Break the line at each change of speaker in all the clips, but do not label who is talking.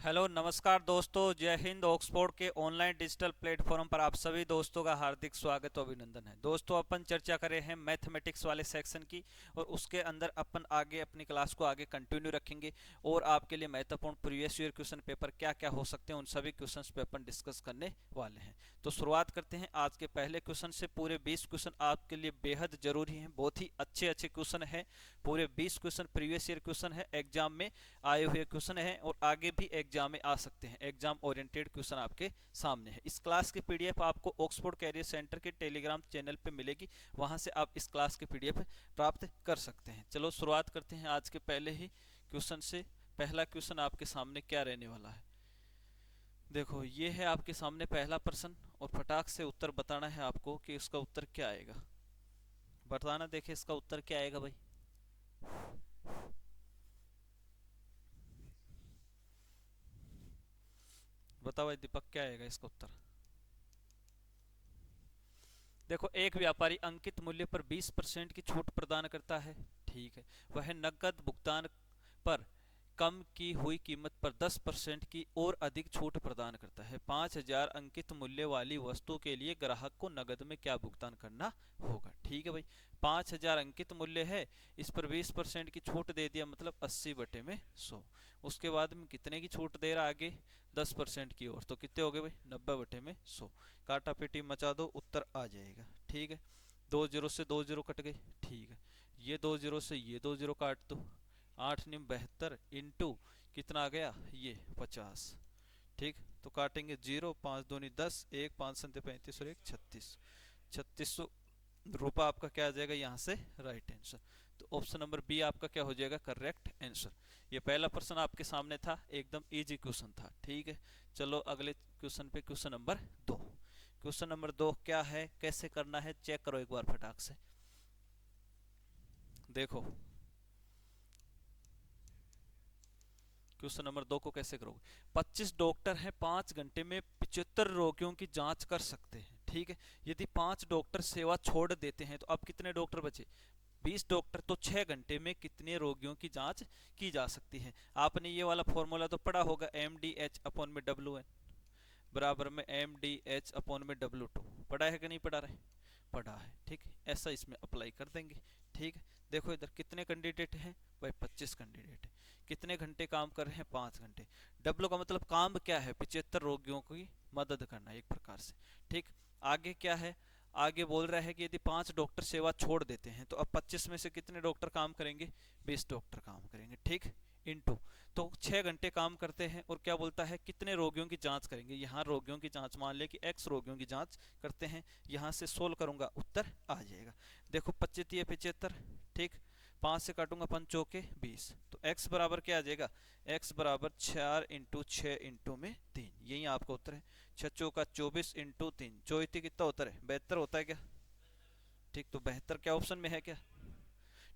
Hello नमस्कार दोस्तों, जय हिंद। ऑक्सफोर्ड के ऑनलाइन डिजिटल प्लेटफॉर्म पर आप सभी दोस्तों का हार्दिक स्वागत और अभिनंदन है। दोस्तों, अपन चर्चा कर रहे हैं मैथमेटिक्स वाले सेक्शन की, और उसके अंदर अपन आगे अपनी क्लास को आगे कंटिन्यू रखेंगे। और आपके लिए महत्वपूर्ण प्रीवियस ईयर क्वेश्चन पेपर क्या क्या हो सकते हैं, उन सभी क्वेश्चंस पे अपन डिस्कस करने वाले हैं। तो शुरुआत करते हैं आज के पहले क्वेश्चन से। पूरे 20 क्वेश्चन आपके लिए बेहद जरूरी हैं, बहुत ही अच्छे अच्छे क्वेश्चन है। पूरे 20 क्वेश्चन प्रीवियस ईयर क्वेश्चन है, एग्जाम में आए हुए क्वेश्चन है, और आगे भी एग्जाम में आ सकते हैं। एग्जाम ओरिएंटेड क्वेश्चन आपके सामने है। इस क्लास की पीडीएफ आपको ऑक्सफोर्ड कैरियर सेंटर के टेलीग्राम चैनल पे मिलेगी, वहां से आप इस क्लास की पीडीएफ प्राप्त कर सकते हैं। चलो शुरुआत करते हैं आज के पहले ही क्वेश्चन से। पहला क्वेश्चन आपके सामने क्या रहने वाला है, देखो ये है आपके सामने पहला प्रश्न, और फटाक से उत्तर बताना है आपको कि इसका उत्तर क्या आएगा। बताना, देखे इसका उत्तर क्या आएगा भाई। बताओ भाई दीपक, क्या आएगा इसका उत्तर। देखो, एक व्यापारी अंकित मूल्य पर 20% की छूट प्रदान करता है। ठीक है। वह नकद भुगतान पर कम की हुई कीमत पर 10% की और अधिक छूट प्रदान करता है। 5,000 अंकित मूल्य वाली वस्तु के लिए ग्राहक को नगद में क्या भुगतान करना होगा। ठीक है भाई, 5,000 अंकित मूल्य है, इस पर 20% की छूट दे दिया, मतलब 80/100। उसके बाद में कितने की छूट दे रहा आगे, 10% की ओर, तो कितने हो गए भाई, 90/100। काटा पेटी मचा दो, उत्तर आ जाएगा। ठीक है, 2 जीरो से 2 जीरो कट गए। ठीक है, ये 2 जीरो से ये 2 जीरो काट दो, 8×9 72 इंटू कितना आ गया, ये 50। ठीक, तो काटेंगे 0, 5×2 = 10, 1 5×7 = 35 और 1 36। 3600 रुपये आपका क्या आ जाएगा यहाँ से, राइट आंसर। तो ऑप्शन नंबर बी आपका क्या हो जाएगा, करेक्ट आंसर। ये पहला प्रश्न आपके सामने था, एकदम इजी क्वेश्चन था। ठीक है, चलो अगले क्वेश्चन पे, क्वेश्चन नंबर 2। क्वेश्चन नंबर 2 क्या है, कैसे करना है, चेक करो एक बार फटाक से। देखो, क्वेश्चन नंबर 2 को कैसे करोगे। 25 डॉक्टर हैं, 5 घंटे में 75 रोगियों की जांच कर सकते हैं। ठीक है, यदि 5 डॉक्टर सेवा छोड़ देते हैं तो अब कितने डॉक्टर बचे, 20 डॉक्टर, तो 6 घंटे में कितने रोगियों की जांच की जा सकती है। आपने ये वाला फॉर्मूला तो पढ़ा होगा, MDH/WN बराबर में MDH/W2। पढ़ा है कि नहीं पढ़ा रहे, पढ़ा है। ठीक है, ऐसा इसमें अप्लाई कर देंगे। ठीक है, देखो इधर कितने कैंडिडेट हैं भाई, 25 कैंडिडेट है। कितने घंटे काम कर रहे हैं, 5 घंटे। डब्ल्यू का मतलब काम क्या है, 75 रोगियों की मदद करना एक प्रकार से। ठीक, आगे क्या है, आगे बोल रहा है कि यदि 5 डॉक्टर सेवा छोड़ देते हैं तो अब 25 में से कितने डॉक्टर काम करेंगे, 20 डॉक्टर काम करेंगे। ठीक, इनटू, तो 6 घंटे काम करते हैं, और क्या बोलता है कितने रोगियों की जांच करेंगे। यहाँ रोगियों की जांच मान ले कि x रोगियों की जांच करते हैं, यहाँ से सोल्व करूंगा, उत्तर आ जाएगा। देखो 25×75, ठीक, 5 से काटूंगा 5 चौके 20, तो x बराबर क्या आ जाएगा, x बराबर 4×6 × 3 यही आपका उत्तर है। 6 चौका 24 × 3 चौती कितना उत्तर है, 72 होता है क्या। ठीक, तो 72 क्या ऑप्शन में है क्या।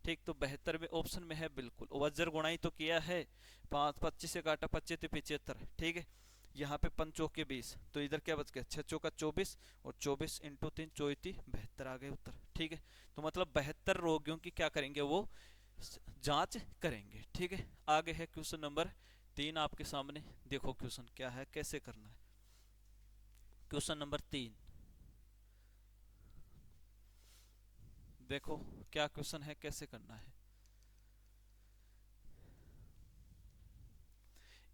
ठीक, तो 72 में ऑप्शन में है बिल्कुल। वज्र गुणाई तो किया है, 25 से काटा 25×75। ठीक है, यहाँ पे 5 चौके 20, तो इधर क्या बच गया, 6 चौका 24 और 24 × 3 चौती 72 आ गए उत्तर। ठीक है, तो मतलब 72 रोगियों की क्या करेंगे, वो जांच करेंगे। ठीक है, आगे है क्वेश्चन नंबर 3 आपके सामने। देखो क्वेश्चन क्या है, कैसे करना है। क्वेश्चन नंबर 3, देखो क्या क्वेश्चन है, कैसे करना है।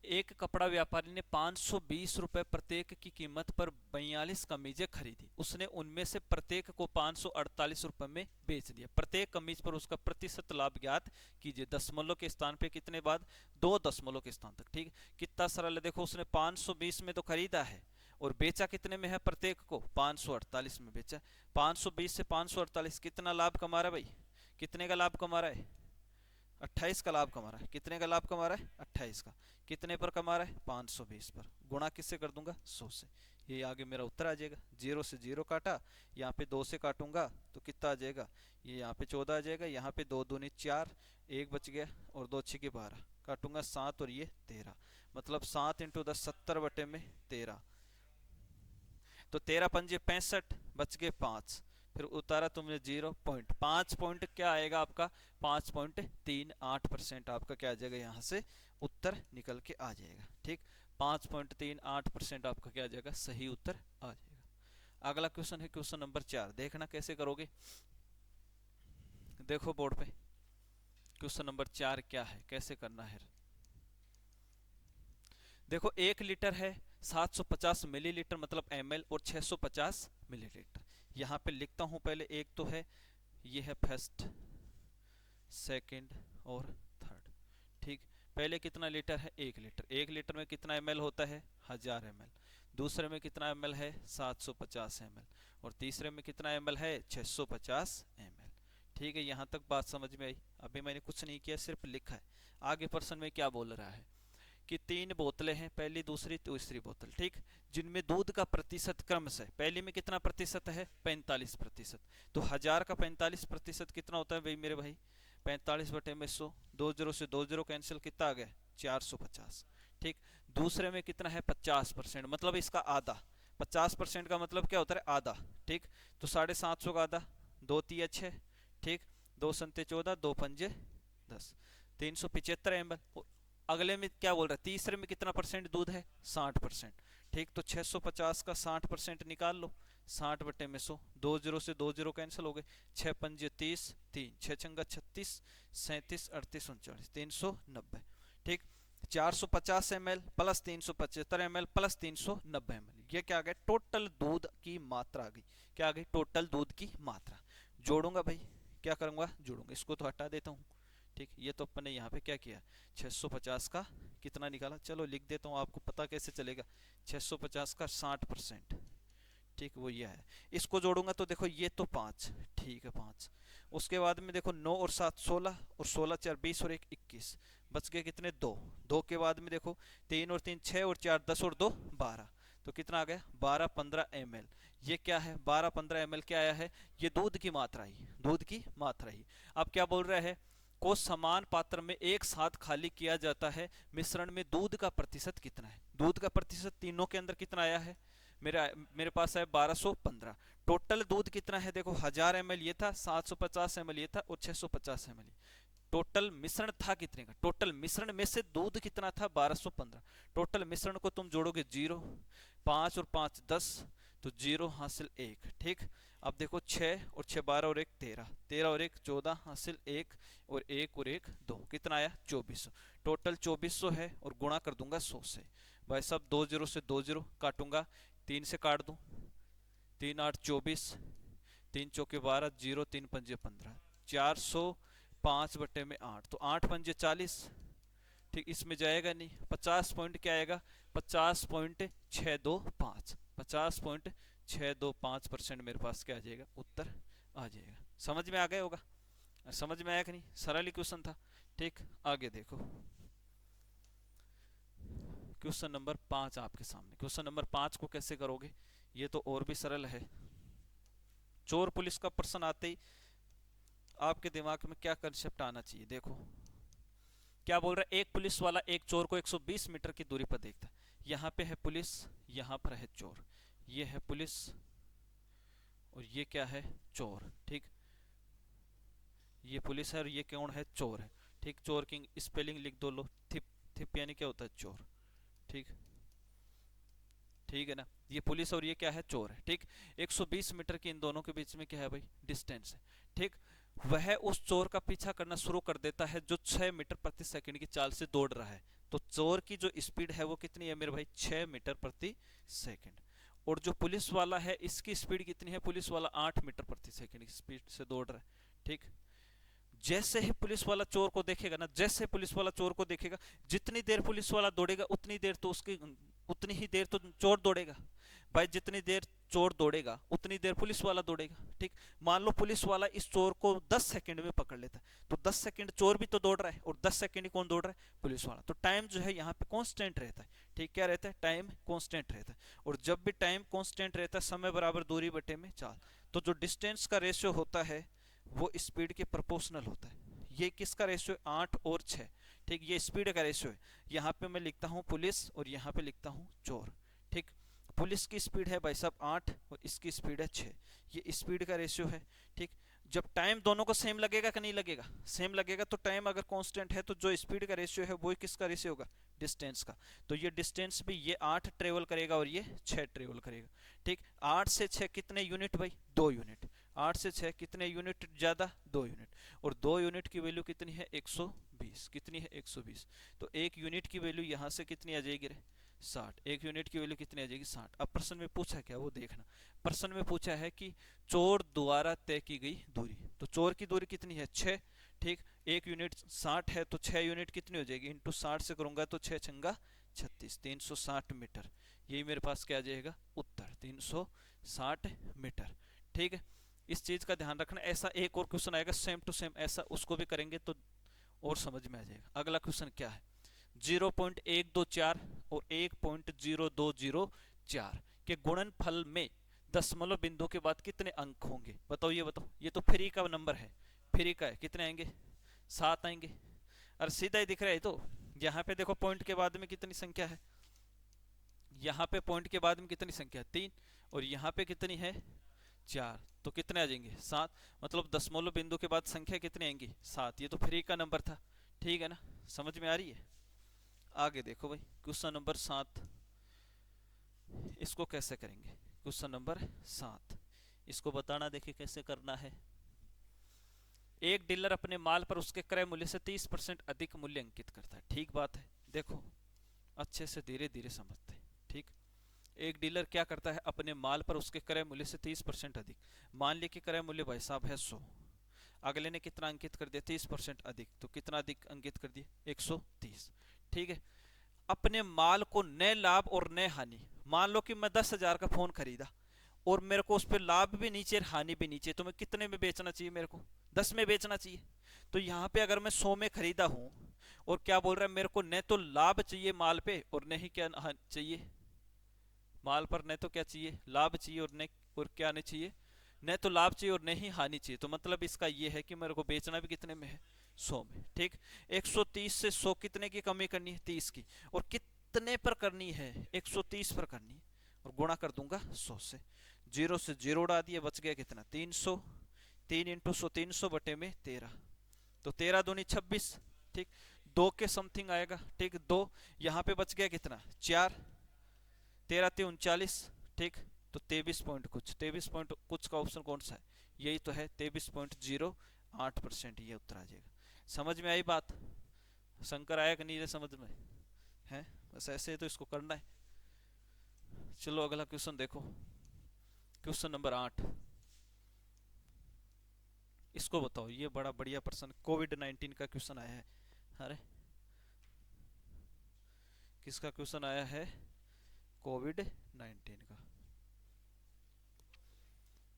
एक कपड़ा व्यापारी ने 520 रुपए प्रत्येक की कीमत पर 42 कमीजें खरीदी। उसने उनमें से प्रत्येक को 548 रुपए में बेच दिया। प्रत्येक कमीज पर उसका प्रतिशत लाभ ज्ञात कीजिए। दशमलव के स्थान पे कितने बाद, 2 दशमलव के स्थान तक। ठीक, कितना सरल है। देखो उसने 520 में तो खरीदा है, और बेचा कितने में है, प्रत्येक को 548 में बेचा। 520 से 548 कितना लाभ कमा रहा है भाई, कितने का लाभ कमा रहा है, 28 का लाभ कमा रहा है। कितने का लाभ कमा रहा है, 28 का। कितने पर कमा रहा है, 520 पर। गुणा किससे कर दूंगा, 100 से। ये आगे मेरा उत्तर आ जाएगा। 0 से 0 काटा, यहाँ पे 2 से काटूंगा तो कितना आ जाएगा, ये यहाँ पे 14 आ जाएगा। यहाँ पे 2 दूनी 4, 1 बच गया, और 2 6 12 काटूंगा 7, और ये 13, मतलब 7×10 70/13। तो 13×5 = 65, बच गए 5। फिर उतारा तुमने 0.5 पॉइंट, क्या आएगा आपका, 5.38% आपका क्या आ जाएगा यहाँ से उत्तर निकल के आ जाएगा। ठीक, 5.38% आपका क्या आ जाएगा, सही उत्तर आ जाएगा। अगला क्वेश्चन है क्वेश्चन नंबर 4, देखना कैसे करोगे। देखो बोर्ड पे क्वेश्चन नंबर 4 क्या है, कैसे करना है। देखो 1 लीटर है 750 मिलीलीटर मतलब ml और 650 मिलीलीटर। यहाँ पे लिखता हूँ पहले, एक तो है ये है फर्स्ट, सेकंड और थर्ड। ठीक, पहले कितना लीटर है, 1 लीटर। 1 लीटर में कितना ml होता है, 1000 ml। दूसरे में कितना ml है, 750 ml। और तीसरे में कितना ml है, 650 ml। ठीक है, यहाँ तक बात समझ में आई। अभी मैंने कुछ नहीं किया, सिर्फ लिखा है। आगे प्रश्न में क्या बोल रहा है कि 3 बोतलें हैं, पहली दूसरी तीसरी बोतल, ठीक, जिनमें दूध का प्रतिशत क्रमशः, पहली में कितना प्रतिशत है, 45%। तो 1000 का 45% कितना होता है भाई मेरे भाई, 45/100। 2 जीरो से 2 जीरो कैंसिल, कितना आ गया, 450। ठीक, दूसरे में कितना है, 50%, मतलब इसका आधा। 50% का मतलब क्या होता है, आधा। ठीक, तो 750 का आधा, 2 तिया 6। ठीक, 2 संते 14, 2 पंजे 10, 375 ml। अगले में क्या बोल रहा है, तीसरे में कितना परसेंट दूध है, 60%। ठीक, तो 650 का 60% निकाल लो, 60/100। 2 जीरो से 2 जीरो कैंसिल हो गए, 6 पंजे 30, 3 6 छंगा 36, 37 38 39, 390। ठीक, 450 ml plus 375 ml plus 390 ml, ये क्या आ गया, टोटल दूध की मात्रा आ गई। क्या आ गई, टोटल दूध की मात्रा। जोड़ूंगा भाई, क्या करूंगा, जोड़ूंगा। इसको तो हटा देता हूँ। ठीक, ये तो अपने यहाँ पे क्या किया, 650 का कितना निकाला, चलो लिख देता हूँ, आपको पता कैसे चलेगा। 650 का 60%, ठीक, वो ये है। इसको जोड़ूंगा तो देखो ये तो 5, ठीक है 5। उसके बाद में देखो 9 और 7 16, और 16 4 20 और 1 21, बच गए कितने, 2। 2 के बाद में देखो 3 और 3 6 और 4 10 और 2 12, तो कितना आ गया, 12-15 ml। ये क्या है, 12-15 ml क्या आया है, ये दूध की मात्रा ही, दूध की मात्रा ही। अब क्या बोल रहे हैं, को समान पात्र में एक साथ खाली किया जाता है, मिश्रण में दूध का प्रतिशत कितना है। दूध का प्रतिशत तीनों के अंदर कितना आया है, मेरे पास है 1215। टोटल दूध कितना है, देखो 1000 ml ये था, 750 ml ये था और 650 ml। टोटल मिश्रण था कितने का, टोटल मिश्रण में से दूध कितना था, 1215। टोटल मिश्रण को तुम जोड़ोगे 0, 5 और 5 10, तो 0 हासिल 1। ठीक, अब देखो 6 और 6 12 और 1 13, 13 और 1 14 हासिल 1, और 1 और 1 2, कितना आया, 2400। टोटल 2400 है, और गुणा कर दूंगा 100 से। भाई सब 2 जीरो से 2 जीरो काटूंगा, 3 से काट दूं, 3 8 24, 3 चौके 12, 0 3 पंजे 15, 405/8, तो 8 पंजे 40। ठीक, इसमें जाएगा नहीं, 50 पॉइंट क्या आएगा, 50.625, 50.625% मेरे पास क्या आ जाएगा, उत्तर आ जाएगा। समझ में आ गया होगा, समझ में आया कि नहीं, सरल ही क्वेश्चन था। ठीक, आगे देखो क्वेश्चन नंबर 5 आपके सामने। क्वेश्चन नंबर 5 को कैसे करोगे, ये तो और भी सरल है। चोर पुलिस का प्रश्न आते ही आपके दिमाग में क्या कंसेप्ट आना चाहिए, देखो क्या बोल रहा है, एक पुलिस वाला एक चोर को 120 मीटर की दूरी पर देखता है। यहाँ पे है पुलिस, यहाँ पर है चोर, ये है पुलिस और ये क्या है, चोर। ठीक, ये पुलिस है और ये कौन है, चोर है। ठीक, चोर की स्पेलिंग लिख दो, लो, थिप, थिप यानी क्या होता है, चोर। ठीक, ठीक है ना, ये पुलिस और ये क्या है, चोर है। ठीक, 120 मीटर की इन दोनों के बीच में क्या है भाई, डिस्टेंस है। ठीक, वह उस चोर का पीछा करना शुरू कर देता है जो 6 मीटर प्रति सेकंड की चाल से दौड़ रहा है। तो चोर की जो स्पीड है वो कितनी है मेरे भाई, 6 मीटर प्रति सेकंड। और जो पुलिस वाला है इसकी स्पीड कितनी है, पुलिस वाला 8 मीटर प्रति सेकंड की स्पीड से दौड़ रहा है। ठीक, जैसे ही पुलिस वाला चोर को देखेगा ना, जैसे पुलिस वाला चोर को देखेगा, जितनी देर पुलिस वाला दौड़ेगा उतनी देर तो उसकी, उतनी ही देर तो चोर दौड़ेगा। भाई जितनी देर चोर दौड़ेगा उतनी देर पुलिस वाला दौड़ेगा। ठीक, मान लो पुलिस वाला इस चोर को 10 सेकंड में पकड़ लेता है, तो 10 सेकंड चोर भी तो दौड़ रहा है, और 10 सेकंड कौन दौड़ रहा है, पुलिस वाला। तो टाइम जो है यहाँ पे कांस्टेंट रहता है। ठीक, क्या रहता है, टाइम कांस्टेंट रहता है। और जब भी टाइम कांस्टेंट रहता है, समय बराबर दूरी बटे में चाल, तो जो डिस्टेंस का रेशियो होता है वो स्पीड के प्रोपोर्शनल होता है। ये किसका रेशियो है, 8 और 6। ठीक, ये स्पीड का रेशियो है। यहाँ पे मैं लिखता हूँ पुलिस और यहाँ पे लिखता हूँ चोर। ठीक, पुलिस की स्पीड है भाई साहब 8 और इसकी स्पीड है 6, ये स्पीड का रेशियो है। ठीक, जब टाइम दोनों को सेम लगेगा कि नहीं लगेगा, सेम लगेगा, तो टाइम अगर कांस्टेंट है तो जो स्पीड का रेशियो है वो किसका रेशियो होगा, डिस्टेंस का। तो ये डिस्टेंस भी ये 8 ट्रेवल करेगा और ये 6 ट्रेवल करेगा। ठीक, 8 से 6 कितने यूनिट भाई, 2 यूनिट। 8 से 6 कितने यूनिट ज़्यादा, 2 यूनिट। और 2 यूनिट की वैल्यू कितनी है, 120। कितनी है, 120। तो 1 यूनिट की वैल्यू यहाँ से कितनी आ जाएगी रे, 60। 1 यूनिट की वैल्यू कितनी आ जाएगी, 60। अब प्रश्न में पूछा क्या, वो देखना। प्रश्न में पूछा है कि चोर द्वारा तय की गई दूरी। तो चोर की दूरी कितनी है, 6। ठीक, 1 यूनिट 60 है तो 6 यूनिट कितनी हो जाएगी, इंटू 60 से करूंगा तो 6 छंगा 36, 360 मीटर। यही मेरे पास क्या आ जाएगा, उत्तर 360 मीटर। ठीक है, इस चीज का ध्यान रखना। ऐसा एक और क्वेश्चन आएगा सेम टू सेम ऐसा, उसको भी करेंगे तो और समझ में आ जाएगा। अगला क्वेश्चन क्या है, 0.124 और 1.0204 के गुणनफल में दशमलव बिंदु के बाद कितने अंक होंगे, बताओ, ये बताओ। ये तो फ्री का नंबर है, फ्री का है, कितने आएंगे, 7 आएंगे। अरे सीधा ही दिख रहा है। तो यहाँ पे देखो पॉइंट के बाद में कितनी संख्या है, यहाँ पे पॉइंट के बाद में कितनी संख्या है, 3। और यहाँ पे कितनी है, 4। तो कितने आ जाएंगे, 7। मतलब दशमलव बिंदु के बाद संख्या कितनी आएंगी, 7। ये तो फ्री का नंबर था। ठीक है ना, समझ में आ रही है। आगे देखो भाई, क्वेश्चन नंबर 7, इसको कैसे करेंगे। क्वेश्चन नंबर 7, इसको बताना, देखिए कैसे करना है। एक डीलर अपने माल पर उसके क्रय मूल्य से 30% अधिक मूल्य अंकित करता है। ठीक बात है, देखो अच्छे से धीरे धीरे समझते हैं। ठीक, एक डीलर क्या करता है, अपने माल पर उसके क्रय मूल्य से 30% अधिक। मान लिया कि क्रय मूल्य भाई साहब है 100, अगले ने कितना अंकित कर दिया, 30% अधिक। तो कितना अधिक अंकित कर दिया, 130। ठीक है, अपने माल को न लाभ और न हानि, मान लो कि मैं 10,000 का फोन खरीदा और मेरे को उस पर लाभ भी नीचे हानि भी नीचे, तो मैं कितने में बेचना चाहिए, मेरे को 10 में बेचना चाहिए। तो यहाँ पे अगर मैं 100 में खरीदा हूं और क्या बोल रहा है, मेरे को न तो लाभ चाहिए माल पे और न ही क्या चाहिए, माल पर न तो क्या चाहिए, लाभ चाहिए, और न और क्या नहीं चाहिए, न तो लाभ चाहिए और न ही हानि चाहिए। तो मतलब इसका ये है कि मेरे को बेचना भी कितने में है, 100 में। ठीक, 130 से 100 कितने की कमी करनी है, 30 की। और कितने पर करनी है, 130 पर करनी है, और गुणा कर दूंगा 100 से। 0 से 0 उड़ा दिए, बच गया कितना, 300। 3 इंटू 100, 300 बटे में 13, तो 13 दूनी 26। ठीक, 2 के समथिंग आएगा। ठीक, 2 यहाँ पे बच गया कितना, 4। 13 3 39। ठीक, तो 23 पॉइंट कुछ, 23 पॉइंट कुछ का ऑप्शन कौन सा है, यही तो है, 23.08%। ये उत्तर आ जाएगा। समझ में आई बात, शंकर आया कि नहीं समझ में है, बस ऐसे तो इसको करना है। चलो अगला क्वेश्चन देखो, क्वेश्चन नंबर 8, इसको बताओ। ये बड़ा बढ़िया प्रश्न, कोविड-19 का क्वेश्चन आया है। अरे किसका क्वेश्चन आया है, कोविड-19 का।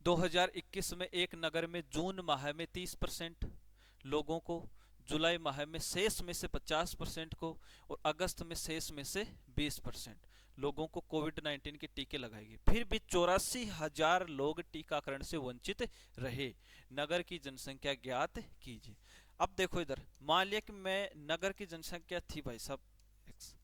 2021 में एक नगर में जून माह में 30% लोगों को, जुलाई माह में शेष में से 50% को, और अगस्त में शेष में से 20% लोगों को कोविड-19 के टीके लगाए गए। फिर भी 84,000 लोग टीकाकरण से वंचित रहे। नगर की जनसंख्या ज्ञात कीजिए। अब देखो इधर, मान लिया कि मैं, नगर की जनसंख्या थी भाई साहब x,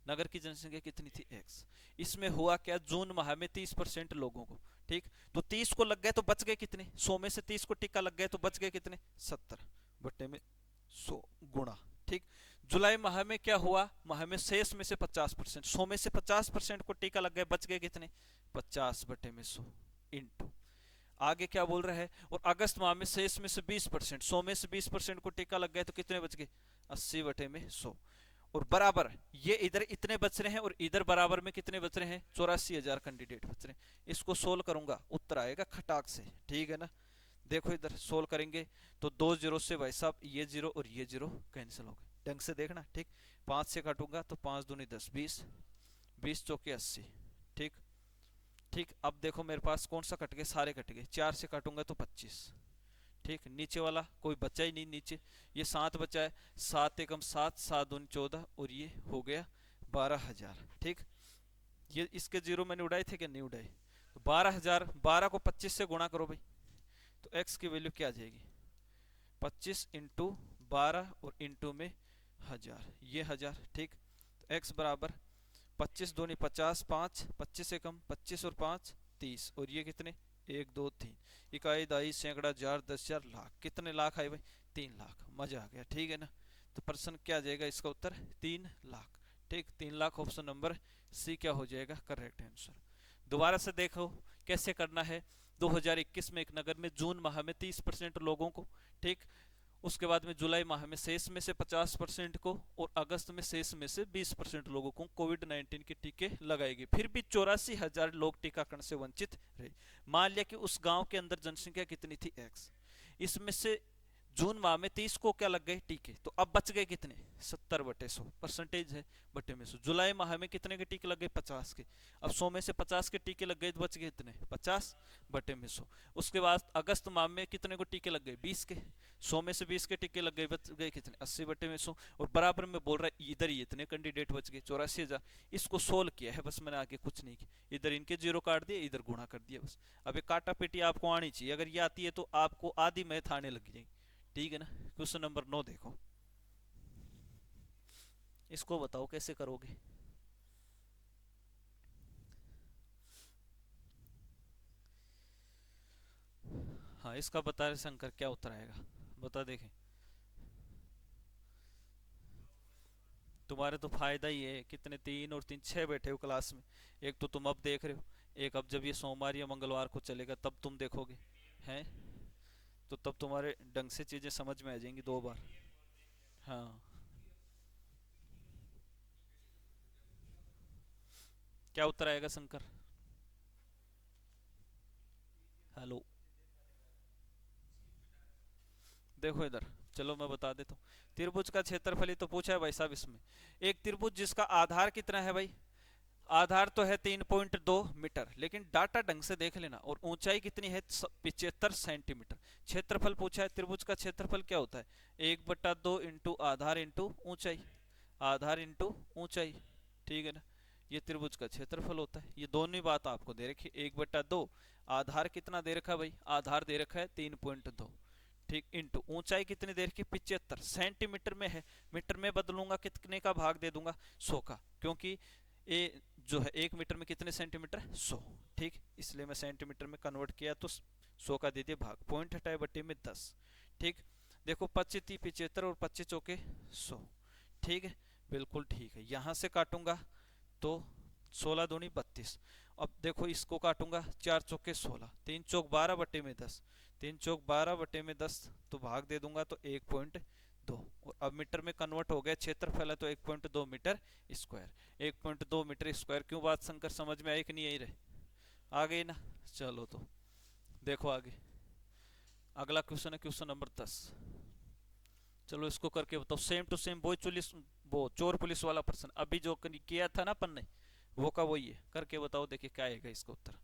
नगर की जनसंख्या कितनी थी x। इसमें हुआ क्या, जून माह में 30% लोगों को, ठीक, तो 30 को लग गए तो बच गए कितने, 100 में से 30 को टीका लग गए तो बच गए कितने, 70 बटे में 100 गुणा। ठीक, जुलाई माह में क्या हुआ, माह में शेष में से 50%, 100 में से 50% को टीका लग गए, बच गए कितने, 50 बटे में 100 इंटू, आगे क्या बोल रहा है, और अगस्त माह में शेष में से 20%, 100 में से 20% को टीका लग गए तो कितने बच गए, 80 बटे में 100, और बराबर ये इधर इतने बच रहे हैं और इधर बराबर में कितने बच रहे हैं, 84,000 कैंडिडेट बच रहे हैं। इसको सोल्व करूंगा, उत्तर आएगा खटाक से। ठीक है ना, देखो इधर सोल्व करेंगे तो 2 जीरो से भाई साहब ये जीरो और ये जीरो कैंसिल हो गए, ढंग से देखना। ठीक, 5 से काटूंगा तो 5 दूनी 10, 20, 20 चौके 80। ठीक, ठीक, अब देखो मेरे पास कौन सा कट गए, सारे कट गए। 4 से काटूंगा तो 25। ठीक, नीचे वाला कोई बचा ही नहीं, नीचे ये 7 बचा है, 7 एकम 7, 7 दूनी 14, और ये हो गया 12,000। ठीक, ये इसके जीरो मैंने उड़ाए थे कि नहीं उड़ाए, तो 12,000, 12 को 25 से गुणा करो भाई, तो x की वैल्यू क्या आ जाएगी, 25 इंटू 12 और इंटू में 1000, ये 1000। ठीक, तो x बराबर 25 दूनी 50, 5, 25 से कम 25 और 5 30, और ये कितने 1 2 3, इकाई दहाई सैकड़ा हजार 10,000 लाख, कितने लाख आए भाई? 3 लाख। मजा आ गया, ठीक है ना। तो प्रश्न क्या आ जाएगा इसका उत्तर? 3 लाख। ठीक, 3 लाख ऑप्शन नंबर सी क्या हो जाएगा करेक्ट आंसर। दोबारा से देखो कैसे करना है। 2021 में एक नगर में जून माह में 30% लोगों को, ठीक, उसके बाद में जुलाई माह में शेष में से 50% को, और अगस्त में शेष में से 20% लोगों को कोविड-19 के टीके लगाएगी। फिर भी 84,000 लोग टीकाकरण से वंचित रहे। मान लिया कि उस गांव के अंदर जनसंख्या कितनी थी? x। इसमें से जून माह में 30 को क्या लग गए? टीके। तो अब बच गए कितने? 70/100 परसेंटेज है बटे में 100। जुलाई माह में कितने के टीके लग गए? 50 के। अब 100 में से 50 के टीके लग गए तो बच गए कितने? 50/100। उसके बाद अगस्त माह में कितने को टीके लग गए? 20 के। 100 में से 20 के टीके लग गए, बच गए कितने? 80/100। और बराबर में बोल रहा है इधर ही इतने कैंडिडेट बच गए, 84,000। इसको सोल्व किया है बस मैंने, आगे कुछ नहीं किया। इधर इनके जीरो काट दिए, इधर गुणा कर दिया बस। अब ये काटा पेटी आपको आनी चाहिए, अगर ये आती है तो आपको आधी मैथ आने लग जाएगी, ठीक है ना। क्वेश्चन नंबर 9 देखो, इसको बताओ कैसे करोगे। हाँ, इसका बता रहे शंकर, क्या उत्तर आएगा बता देखें। तुम्हारे तो फायदा ही है, कितने 3 और 3 6 बैठे हो क्लास में। एक तो तुम अब देख रहे हो, एक अब जब ये सोमवार या मंगलवार को चलेगा तब तुम देखोगे, हैं। तो तब तुम्हारे ढंग से चीजें समझ में आ जाएंगी 2 बार। हाँ, क्या उत्तर आएगा शंकर? हेलो, देखो इधर, चलो मैं बता देता हूँ। त्रिभुज का क्षेत्रफल ही तो पूछा है भाई साहब इसमें। एक त्रिभुज जिसका आधार कितना है भाई? आधार तो है 3.2 मीटर, लेकिन डाटा ढंग से देख लेना। और ऊंचाई कितनी है? 75 सेंटीमीटर। क्षेत्रफल पूछा है, त्रिभुज का क्षेत्रफल क्या होता है? 1/2 इंटू आधार इंटू ऊंचाई, आधार इंटू ऊंचाई, ठीक है ना। ये त्रिभुज का क्षेत्रफल होता है। ये दोनों ही बात आपको दे रखी है, 1/2। आधार कितना दे रखा है भाई? आधार दे रखा है 3.2, ठीक, इंटू ऊंचाई कितनी दे रखी है? 75 सेंटीमीटर में है। मीटर में बदलूंगा, कितने का भाग दे दूंगा? 100 का, क्योंकि ए जो है 1 मीटर में कितने सेंटीमीटर? 100, ठीक, इसलिए मैं सेंटीमीटर में कन्वर्ट किया तो 100 का दे दिया भाग, पॉइंट हटाए बट्टे में 10, ठीक। देखो 25 75 और 25 चौके 100, ठीक है, बिल्कुल ठीक है। यहां से काटूंगा तो 16 दूनी 32। अब देखो इसको काटूंगा, 4 चौके 16, 3 चौक 12 बटे में 10, 3 चौक 12 बटे में 10, तो भाग दे दूंगा तो 1.2। और अब मीटर में कन्वर्ट हो गया, क्षेत्रफल है तो 1.2 मीटर स्क्वायर। 1.2 metre square. क्यों बात शंकर समझ में आई कि नहीं आई रहे? आ गई ना। चलो तो देखो आगे, अगला क्वेश्चन है क्वेश्चन नंबर 10। चलो इसको करके बताओ, same to same boy police, वो चोर पुलिस वाला प्रश्न अभी जो किया था ना अपन ने, वो का वही है। करके बताओ, देखिए क्या आएगा इसका उत्तर।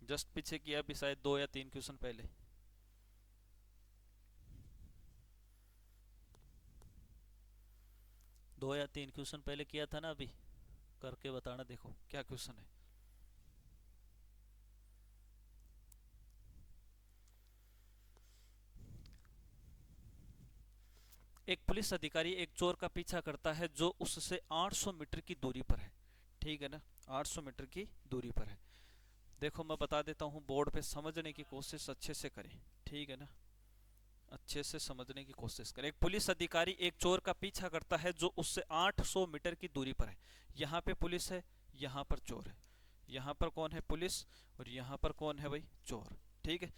जस्ट पीछे किया अभी, शायद 2 या 3 क्वेश्चन पहले। 2 या 3 क्वेश्चन पहले किया था ना अभी। करके बताना, देखो क्या क्वेश्चन है। एक पुलिस अधिकारी एक चोर का पीछा करता है जो उससे 800 मीटर की दूरी पर है, ठीक है ना, 800 मीटर की दूरी पर है। देखो मैं बता देता हूँ, बोर्ड पे समझने की कोशिश अच्छे से करें, ठीक है ना, अच्छे से समझने की कोशिश करें। एक पुलिस अधिकारी एक चोर का पीछा करता है जो उससे 800 मीटर की दूरी पर है। यहाँ पे पुलिस है, यहाँ पर चोर है। यहाँ पर कौन है? पुलिस। और यहाँ पर कौन है भाई? चोर, ठीक है।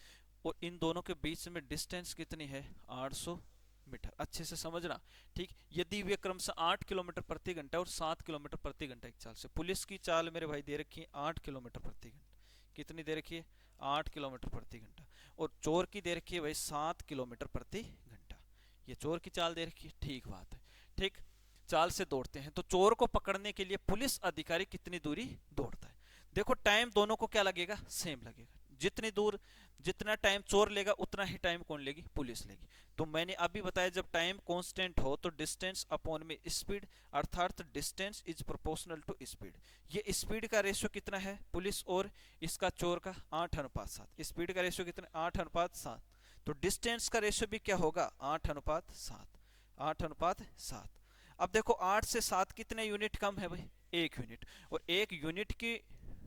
और इन दोनों के बीच में डिस्टेंस कितनी है? 800 मीटर। अच्छे से समझना, ठीक। यदि वे क्रमशः 8 किलोमीटर प्रति घंटा और 7 किलोमीटर प्रति घंटा की चाल से, पुलिस की चाल मेरे भाई दे रखी है 8 किलोमीटर प्रति घंटा। कितनी दे रखी है? 8 किलोमीटर प्रति घंटा। और चोर की दे रखी है भाई 7 किलोमीटर प्रति घंटा। ये चोर की चाल दे रखी है, ठीक बात है, ठीक। चाल से दौड़ते हैं तो चोर को पकड़ने के लिए पुलिस अधिकारी कितनी दूरी दौड़ता है? देखो टाइम दोनों को क्या लगेगा? सेम लगेगा। जितनी दूर, जितना टाइम चोर लेगा उतना ही टाइम कौन लेगी? पुलिस लेगी। तो मैंने अभी बताया जब टाइम कांस्टेंट हो तो डिस्टेंस अपॉन में स्पीड, अर्थात distance is proportional to speed. ये स्पीड का रेशियो कितना है पुलिस और इसका चोर का? 8:7। स्पीड का रेशियो कितना? 8:7। तो डिस्टेंस का रेशियो भी क्या होगा? 8:7, 8:7। अब देखो 8 से 7 कितने यूनिट कम है भाई? 1 यूनिट। और 1 यूनिट की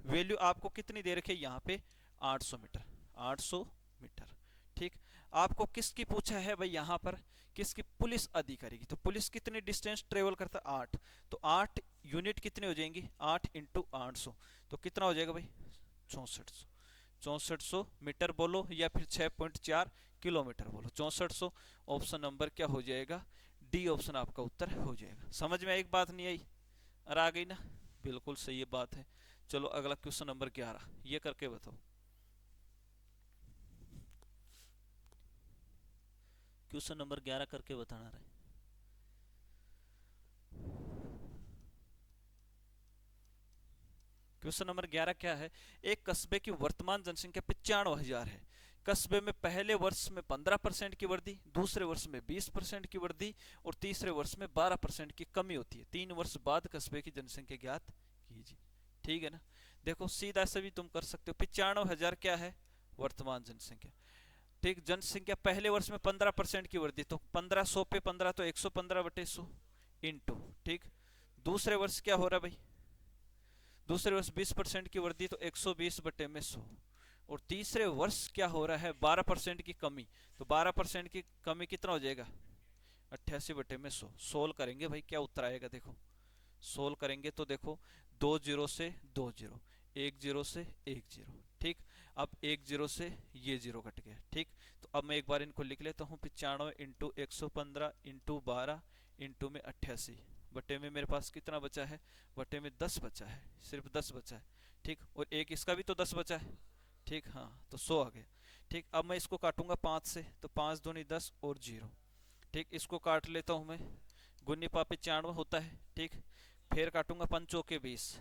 वैल्यू आपको कितनी दे रखी है यहाँ पे? 800 मीटर, 800 मीटर। ठीक, आपको किसकी पूछा है भाई यहाँ पर, किसकी, पुलिस अधिकारी की। तो पुलिस कितनी डिस्टेंस ट्रेवल करता है, 8। तो 8 यूनिट कितनी हो जाएंगी, 8 इंटू 800, तो कितना हो जाएगा भाई, 6400। 6400 मीटर बोलो या फिर 6.4 किलोमीटर बोलो, 6400। ऑप्शन नंबर क्या हो जाएगा, डी ऑप्शन आपका उत्तर हो जाएगा। समझ में एक बात नहीं आई, और आ गई ना, बिल्कुल सही ये बात है। चलो अगला क्वेश्चन नंबर 11, ये करके बताओ। क्वेश्चन नंबर 11 करके बताना रहे। क्वेश्चन नंबर 11 क्या है, एक कस्बे की वर्तमान जनसंख्या 95,000 है। कस्बे में पहले वर्ष में 15% की वृद्धि, दूसरे वर्ष में 20% की वृद्धि और तीसरे वर्ष में 12% की कमी होती है। 3 वर्ष बाद कस्बे की जनसंख्या ज्ञात कीजिए। ठीक है ना, देखो सीधा से भी तुम कर सकते हो। 95,000 क्या है, वर्तमान जनसंख्या। ठीक, जनसंख्या पहले वर्ष में 15% की वृद्धि, तो 1500 पे 15 तो 115/100 इंटू। ठीक, दूसरे वर्ष क्या हो रहा है भाई, दूसरे वर्ष 20% की वृद्धि, तो 120/100। और तीसरे वर्ष क्या हो रहा है, 12% की कमी, तो 12% की कमी कितना हो जाएगा, 88/100। सोल्व करेंगे भाई, क्या उत्तर आएगा देखो, सोल्व करेंगे तो देखो, 2 जीरो से 2 जीरो, 1 जीरो से 1 जीरो। ठीक, अब 1 जीरो से ये जीरो कट गया। ठीक, तो अब मैं एक बार इनको लिख लेता हूँ, 95 इंटू 115 इंटू 12 इंटू में 88, बटे में मेरे पास कितना बचा है, बटे में 10 बचा है, सिर्फ 10 बचा है। ठीक, और एक इसका भी तो 10 बचा है। ठीक, हाँ तो 100 आ गया। ठीक, अब मैं इसको काटूंगा 5 से, तो 5 दूनी 10 और 0। ठीक, इसको काट लेता हूँ मैं, गुन्नी पापे 95 होता है। ठीक, फिर काटूंगा 5 के 20,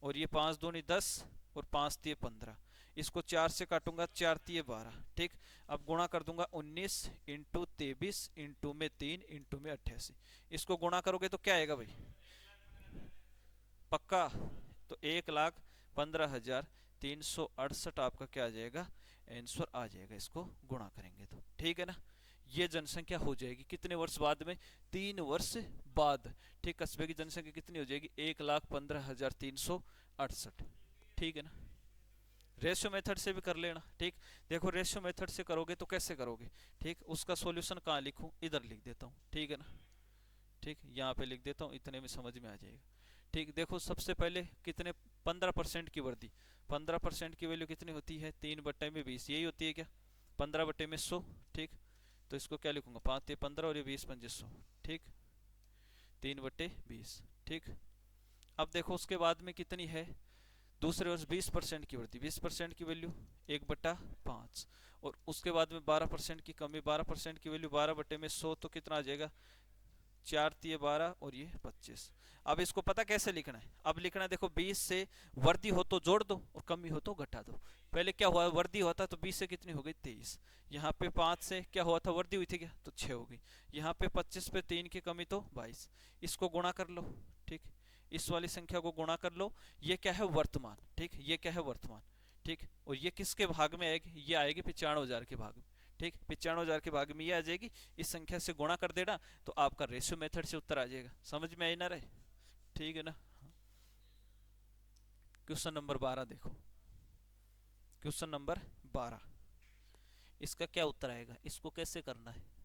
और ये 5 दूनी 10 और 5 तिये 15। इसको 4 से काटूंगा, 4 तिये 12। ठीक, अब गुणा कर दूंगा 19 इंटू 23 इंटू में 3 इंटू में 88। इसको गुणा करोगे तो क्या आएगा भाई, पक्का, तो 1,15,368 आपका क्या आ जाएगा, आंसर आ जाएगा, इसको गुणा करेंगे तो। ठीक है ना, ये जनसंख्या हो जाएगी कितने वर्ष बाद में, 3 वर्ष बाद। ठीक, कस्बे की जनसंख्या कितनी हो जाएगी, 1,15,368। ठीक है ना, रेशियो मेथड से भी कर लेना। ठीक, देखो रेशियो मेथड से करोगे तो कैसे करोगे, ठीक, उसका सॉल्यूशन कहाँ लिखूं, इधर लिख देता हूँ। ठीक है ना, ठीक, यहाँ पे लिख देता हूँ, इतने में समझ में आ जाएगा। ठीक, देखो सबसे पहले कितने, 15% की वृद्धि, 15% की वैल्यू कितनी होती है, 3/20, यही होती है क्या, 15/100। ठीक, तो इसको क्या लिखूंगा, 5 15 और ये 20 5 100। ठीक, 3/20। ठीक, अब देखो उसके बाद में कितनी है, दूसरे वर्ष 20% की वृद्धि, 20% की वैल्यू 1/5, और उसके बाद में 12% की कमी, 12% की वैल्यू 12/100, तो कितना आ जाएगा, 4 तिये 12 और ये 25। अब इसको पता कैसे लिखना है, अब लिखना है देखो, 20 से वृद्धि हो तो जोड़ दो और कमी हो तो घटा दो। पहले क्या हुआ, वृद्धि होता तो 20 से कितनी हो गई, 23। यहाँ पे 5 से क्या हुआ था, वृद्धि हुई थी क्या, तो 6 हो गई। यहाँ पे 25 पे 3 की कमी तो 22। इसको गुणा कर लो। ठीक, इस वाली संख्या को गुणा कर लो, ये क्या है, वर्तमान। ठीक, ये क्या है, वर्तमान। ठीक, और ये किसके भाग में आएगी, ये आएगी 95,000 के भाग में। ठीक, 95,000 के भाग में ये आ जाएगी, इस संख्या से गुणा कर देना, तो आपका रेशियो मेथड से उत्तर आ जाएगा। समझ में आई ना रहे, ठीक है ना। क्वेश्चन नंबर 12 देखो, क्वेश्चन नंबर 12, इसका क्या उत्तर आएगा, इसको कैसे करना है।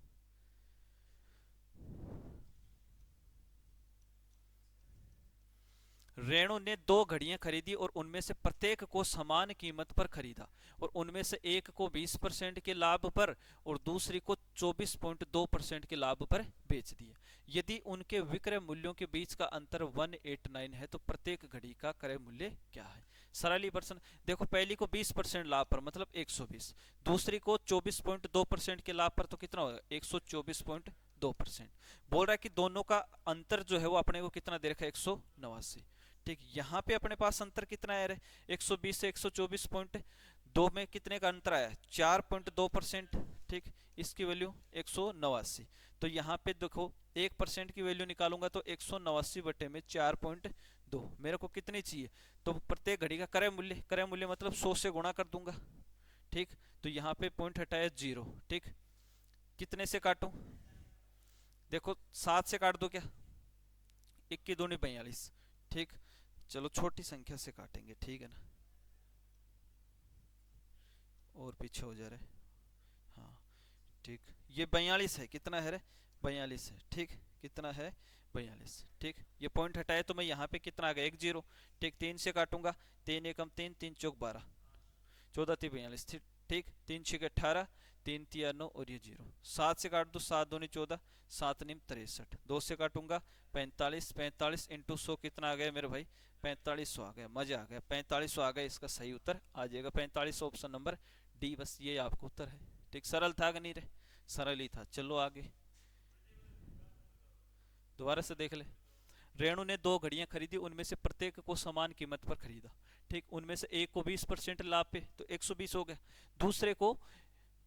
रेणु ने 2 घड़ियां खरीदी और उनमें से प्रत्येक को समान कीमत पर खरीदा, और उनमें से एक को 20% के लाभ पर और दूसरी को 24.2% के लाभ पर बेच दिया। यदि उनके विक्रय मूल्यों के बीच का अंतर 189 है तो प्रत्येक घड़ी का क्रय मूल्य क्या है। सरलीकरण, देखो पहली को 20% लाभ पर मतलब 120, दूसरी को 24.2% के लाभ पर तो कितना होगा, 124.2%। बोल रहा है कि दोनों का अंतर जो है वो अपने को कितना दे रखा है, 189। ठीक, यहाँ पे अपने पास अंतर कितना है, 120 से 124.2 में कितने का अंतर आया, 4.2%। ठीक, इसकी वैल्यू 189, तो यहाँ पे देखो 1% की वैल्यू निकालूंगा तो 189 बटे में 4.2 मेरे को कितनी चाहिए, तो प्रत्येक घड़ी का क्रय मूल्य, क्रय मूल्य मतलब 100 से गुणा कर दूंगा। ठीक, तो यहाँ पे पॉइंट हटाया 0। ठीक, कितने से काटूं, देखो 7 से काट दो क्या, 21 दूनी 42। ठीक, चलो छोटी संख्या से काटेंगे। ठीक है ना, और पीछे हो जा रहा है। हाँ ठीक, ये 42 है, कितना है रे? 42 है, ठीक। कितना है? 42, ठीक। ये पॉइंट हटाए तो मैं यहाँ पे कितना आ गया? एक जीरो, ठीक। 3 से काटूंगा, 3 एकम 3, 3 चौक 12, 14 3 42, ठीक। 3 छः 18, 3 तिया 9 और ये जीरो। 7 से काट दो, 7 दूनी 14, 7 निम 63। 2 से काटूंगा 45, 45 इंटू 100 कितना आ गया मेरे भाई? 4500 आ गया। मजा आ गया, 4500 आ गया। इसका सही उत्तर आ जाएगा 45, ऑप्शन नंबर डी। बस ये आपका उत्तर है, ठीक। सरल था कि नहीं रे? सरल ही था। चलो आगे, दोबारा से देख ले। रेणु ने दो घड़ियां खरीदी, उनमें से प्रत्येक को समान कीमत पर खरीदा, ठीक। उनमें से एक को 20% लाभ पे, तो 120 हो गया। दूसरे को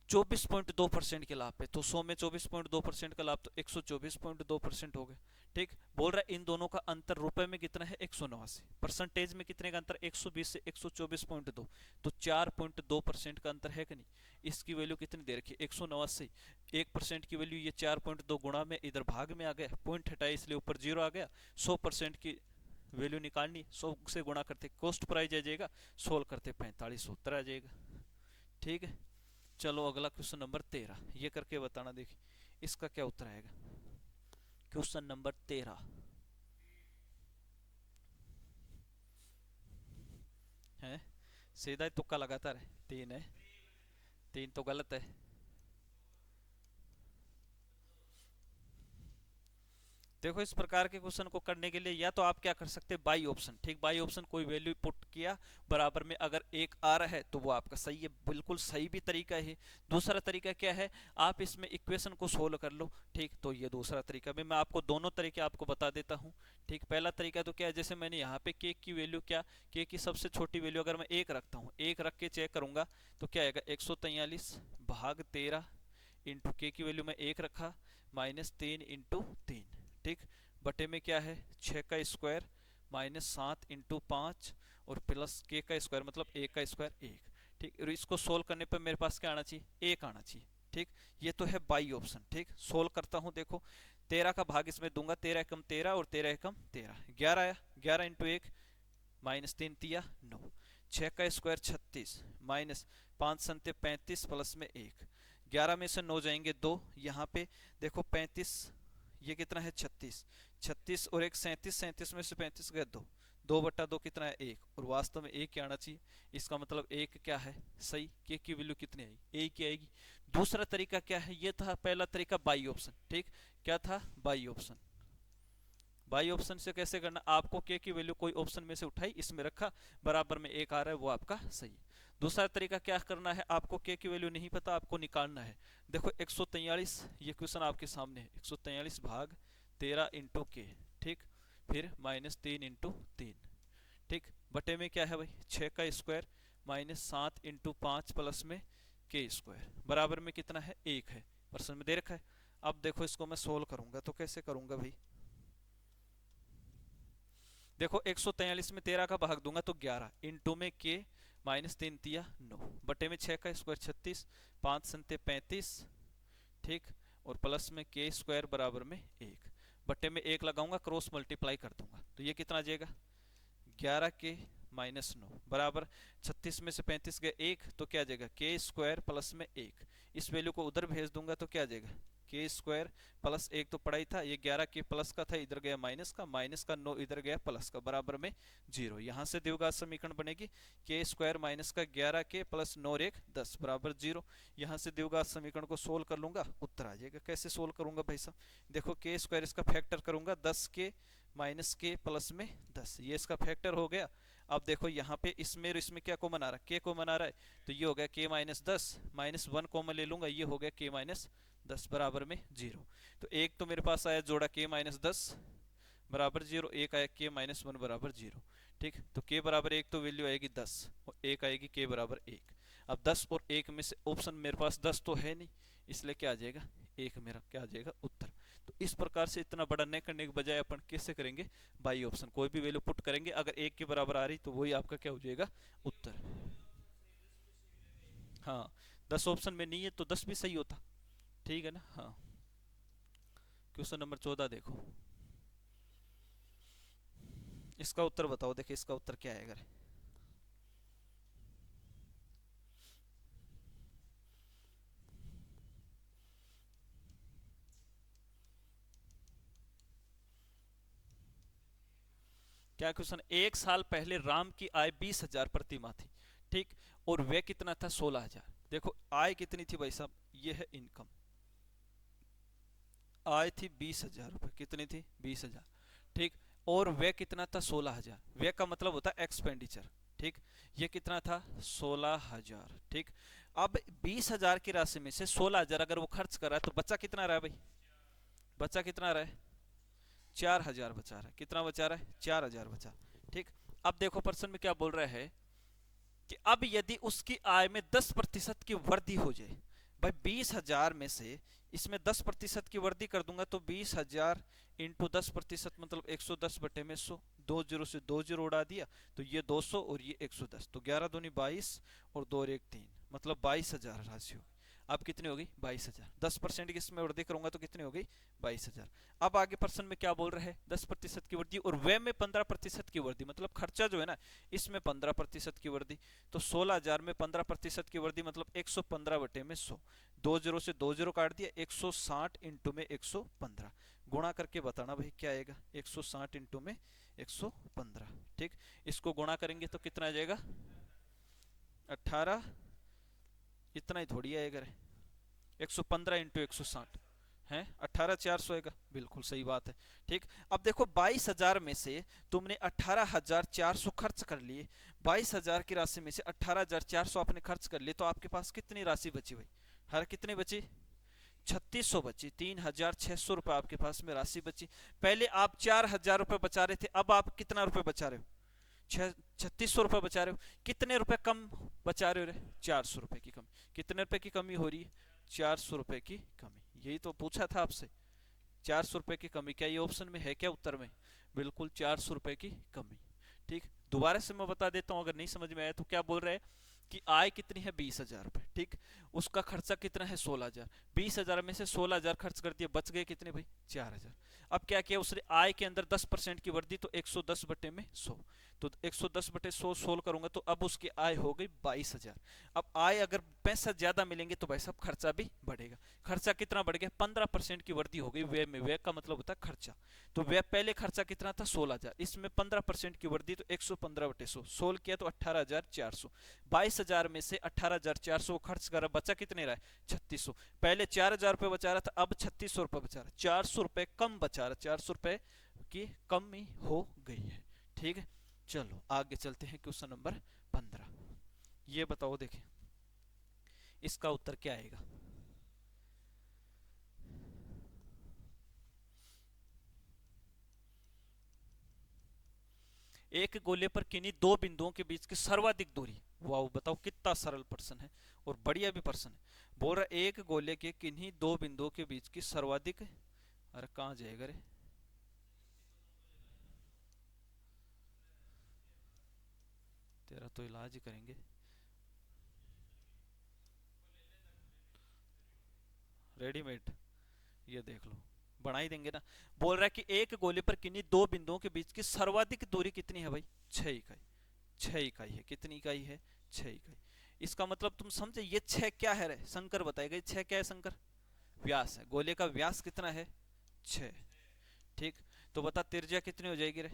24.2% के लाभ पे, तो 100 में 24.2% का लाभ, तो 124.2% हो गया, ठीक। बोल रहा है इन दोनों का अंतर रुपए में कितना है? 189। परसेंटेज में कितने का अंतर? 120 से 124.2, तो 4.2% का अंतर है कि नहीं? इसकी वैल्यू कितनी दे रखी है? 189। 1% की वैल्यू ये 4.2 गुणा में इधर भाग में आ गया, पॉइंट हटाए इसलिए ऊपर जीरो आ गया। 100% की वैल्यू निकालनी, 100 से गुणा करते कॉस्ट प्राइस आ जाएगा, सोल्व करते 45 उत्तर आ जाएगा, ठीक है। चलो अगला क्वेश्चन नंबर 13, ये करके बताना, देखिए इसका क्या उत्तर आएगा। क्वेश्चन नंबर 13 है, सीधा ही तुक्का लगातार है। 3 है, 3 तो गलत है। देखो इस प्रकार के क्वेश्चन को करने के लिए या तो आप क्या कर सकते हैं, बाई ऑप्शन, ठीक। बाई ऑप्शन कोई वैल्यू पुट किया, बराबर में अगर एक आ रहा है तो वो आपका सही है, बिल्कुल सही भी तरीका है। दूसरा तरीका क्या है, आप इसमें इक्वेशन को सोल्व कर लो, ठीक। तो ये दूसरा तरीका भी मैं आपको दोनों तरीके आपको बता देता हूँ, ठीक। पहला तरीका तो क्या है, जैसे मैंने यहाँ पे के की वैल्यू क्या, के की सबसे छोटी वैल्यू अगर मैं एक रखता हूँ, एक रख के चेक करूंगा तो क्या आएगा? 143 भाग 13 इंटू के की वैल्यू में एक रखा, -3 इंटू 3, ठीक। बटे में क्या है? 6 का स्क्वायर माइनस 7 इंटू 5 और प्लस के का स्क्वायर, मतलब ए का स्क्वायर 1, ठीक। और इसको सोल्व करने पर मेरे पास क्या आना चाहिए? 1 आना चाहिए, ठीक। ये तो है बाई ऑप्शन, ठीक। सोल्व करता हूँ, देखो 13 का भाग इसमें दूंगा, 13 एकम 13 और 13 एकम 13, 11 आया। 11 इंटू 1 -3 तिया 9, 6 का स्क्वायर 36 माइनस 5 संते 35 प्लस में 1, 11 में से 9 जाएंगे 2, यहाँ पे देखो 35, ये कितना है? 36, 36 और एक 37, 37 में से 35 गया 2, 2/2 कितना है? 1, और वास्तव में 1 क्या आना चाहिए? इसका मतलब 1 क्या है? सही। के की वैल्यू कितनी आएगी? 1 की आएगी। दूसरा तरीका क्या है? ये था पहला तरीका बाई ऑप्शन, ठीक। क्या था? By option. बाई ऑप्शन से कैसे करना, आपको के की वैल्यू कोई ऑप्शन में से उठाई, इसमें रखा, बराबर में 1 आ रहा है, वो आपका सही है। दूसरा तरीका क्या करना है, आपको के की वैल्यू नहीं पता, आपको निकालना है। देखो 143, ये क्वेश्चन आपके सामने है, 143 भाग 13 इंटू के, ठीक। फिर -3 इंटू 3, ठीक। बटे में क्या है भाई? 6 का स्क्वायर -7 इंटू 5 प्लस में के स्क्वायर, बराबर में कितना है? 1 है, प्रश्न में दे रखा है। अब देखो इसको मैं सोल्व करूंगा तो कैसे करूंगा भाई? देखो 143 में 13 का भाग दूंगा तो 11 इंटू में के -3 तिया 9 बटे में 6 का स्क्वायर 36, 5 संते 35, ठीक। और प्लस में के स्क्वायर बराबर में 1, बटे में 1 लगाऊंगा, क्रॉस मल्टीप्लाई कर दूंगा, तो ये कितना आ जाएगा? 11 के -9 बराबर 36 में से 35 गया 1, तो क्या आ जाएगा? के स्क्वायर प्लस में 1, इस वैल्यू को उधर भेज दूंगा तो क्या आ जाएगा? के स्क्वायर प्लस 1 तो पड़ा ही था, ये 11 के प्लस का था, इधर गया माइनस का, माइनस का 9 इधर गया प्लस का, बराबर में 0। यहाँ से द्विघात समीकरण बनेगी के स्क्वायर माइनस का 11 के प्लस 9 और 1 10 बराबर 0। यहाँ से द्विघात समीकरण को सोल्व कर लूंगा, उत्तर आ जाएगा। कैसे सोल्व करूंगा भाई साहब? देखो के स्क्वायर इसका फैक्टर करूंगा, 10 के माइनस के प्लस में 10, ये इसका फैक्टर हो गया। अब देखो यहाँ पे इसमें और इसमें क्या कॉमन आ रहा है? के कॉमन आ रहा है, तो ये हो गया के -10, -1 कॉमन ले लूंगा, ये हो गया के -10 बराबर में 0। तो एक तो मेरे पास आया जोड़ा के -10 बराबर 0, एक आया के -1 बराबर 0, ठीक। तो के बराबर 1 तो वैल्यू आएगी 10 और एक आएगी के बराबर 1। अब 10 और 1 में से ऑप्शन मेरे पास 10 तो है नहीं, इसलिए क्या आ जाएगा? 1 मेरा क्या आ जाएगा? उत्तर। तो इस प्रकार से इतना बड़ा नहीं करने के बजाय अपन कैसे करेंगे? बाई ऑप्शन, कोई भी वैल्यू पुट करेंगे, अगर 1 के बराबर आ रही तो वही आपका क्या हो जाएगा? उत्तर। हाँ, 10 ऑप्शन में नहीं है तो 10 भी सही होता, ठीक है ना? हाँ। क्वेश्चन नंबर 14 देखो, इसका उत्तर बताओ। देखिए इसका उत्तर क्या आएगा? क्या क्वेश्चन, एक साल पहले राम की आय 20,000 प्रति माह थी, ठीक, और व्यय कितना था 16,000। देखो आय कितनी थी भाई साहब, ये है इनकम, आय थी 20,000 रुपए, कितनी थी 20,000, ठीक, और व्यय कितना था 16,000, व्यय का मतलब होता है एक्सपेंडिचर, ठीक, ये कितना था 16,000, ठीक। अब 20,000 की राशि में से 16,000 अगर वो खर्च कर रहा है तो बचा कितना रहा है भाई, बचा कितना रहा है 4,000 बचा रहा है, कितना बचा रहा है 4,000 बचा, ठीक। अब देखो प्रश्न में क्या बोल रहा है कि अब यदि उसकी आय में 10% की वृद्धि हो जाए, भाई 20,000 में से इसमें 10% की वृद्धि कर दूंगा तो 20,000 इंटू 10% मतलब 110 बटे में 100, 2 जीरो से 2 जीरो उड़ा दिया तो ये 200 और ये 110, तो 11 दूनी 22 और 2 और 1 3, मतलब 22,000 राशि होगी। अब कितनी होगी 22,000, 10% की इसमें वृद्धि करूंगा तो कितनी होगी 22,000। अब आगे प्रश्न में क्या बोल रहे हैं 10% की वृद्धि और व्यय में 15% की वृद्धि, मतलब खर्चा जो है ना इसमें 15% की वृद्धि, तो 16,000 में 15% की वृद्धि मतलब 115 बटे में 100, 2 जीरो से 2 जीरो काट दिया, 160 इंटू में 115, गुणा करके बताना भाई क्या आएगा, 160 इंटू में 115, ठीक। इसको गुणा करेंगे तो कितना आ जाएगा 18, इतना ही थोड़ी आएगा रे, 115 इंटू 160 है 18,400 आएगा, बिल्कुल सही बात है, ठीक। अब देखो 22,000 में से तुमने 18,400 खर्च कर लिए, 22,000 की राशि में से 18,400 आपने खर्च कर लिए, तो आपके पास कितनी राशि बची भाई, हर कितनी बची 3,600 बची, 3,600 रुपए आपके पास में राशि बची। पहले आप 4,000 रुपए बचा रहे थे, अब आप कितना रुपए बचा रहे हो 3,600 रुपए बचा रहे हो, कितने रुपए कम बचा रहे हो रे 400 रुपए की कमी, कितने रुपए की कमी हो रही है 400 रुपए की कमी, यही तो पूछा था आपसे, 400 रुपए की कमी, क्या ये ऑप्शन में है क्या उत्तर में, बिल्कुल 400 रुपए की कमी, ठीक। दोबारा से मैं बता देता हूं अगर नहीं समझ में आया तो, क्या बोल रहे हैं कि आय कितनी है 20,000 रुपए, ठीक, उसका खर्चा कितना है 16,000, 20,000 में से 16,000 खर्च कर दिया, बच गए कितने भाई 4,000। अब क्या किया उसने आय के अंदर 10% की वृद्धि, तो 110 बटे में 100, तो 110 बटे 100 सोल्व करूंगा तो अब उसकी आय हो गई 22,000। अब आय अगर पैसा ज्यादा मिलेंगे तो भाई साहब खर्चा भी बढ़ेगा, खर्चा कितना बढ़ गया 15% की वृद्धि हो गई व्यय में, व्यय का मतलब होता है खर्चा, तो व्यय पहले खर्चा कितना था 16,000, इसमें 15% की वृद्धि तो 115 बटे 100 सोल्व किया तो 18,400, 22,000 में से 18,400 खर्च करा, बचा कितने रहा है 3,600, पहले 4,000 रुपये बचा रहा था अब 3,600 रुपये बचा रहा, 400 रुपये कम बचा रहा, 400 रुपये की कमी हो गई है, ठीक है। चलो आगे चलते हैं क्वेश्चन नंबर 15, ये बताओ देखें इसका उत्तर क्या आएगा। एक गोले पर किन्हीं दो बिंदुओं के बीच की सर्वाधिक दूरी, वाह बताओ कितना सरल प्रश्न है और बढ़िया भी प्रश्न है, बोल रहा एक गोले के किन्हीं दो बिंदुओं के बीच की सर्वाधिक, अरे कहाँ जाएगा रे, तेरा तो इलाज ही करेंगे, रेडीमेड, ये देख लो बना ही देंगे ना। बोल रहा है कि एक गोले पर किन्हीं दो बिंदुओं के बीच की सर्वाधिक दूरी कितनी है भाई 6 इकाई, 6 इकाई है, कितनी इकाई है 6 इकाई, इसका मतलब तुम समझे ये 6 क्या है रे शंकर बताएगा, 6 क्या है शंकर, व्यास है, गोले का व्यास कितना है 6, ठीक। तो बता त्रिज्या कितनी हो जाएगी रे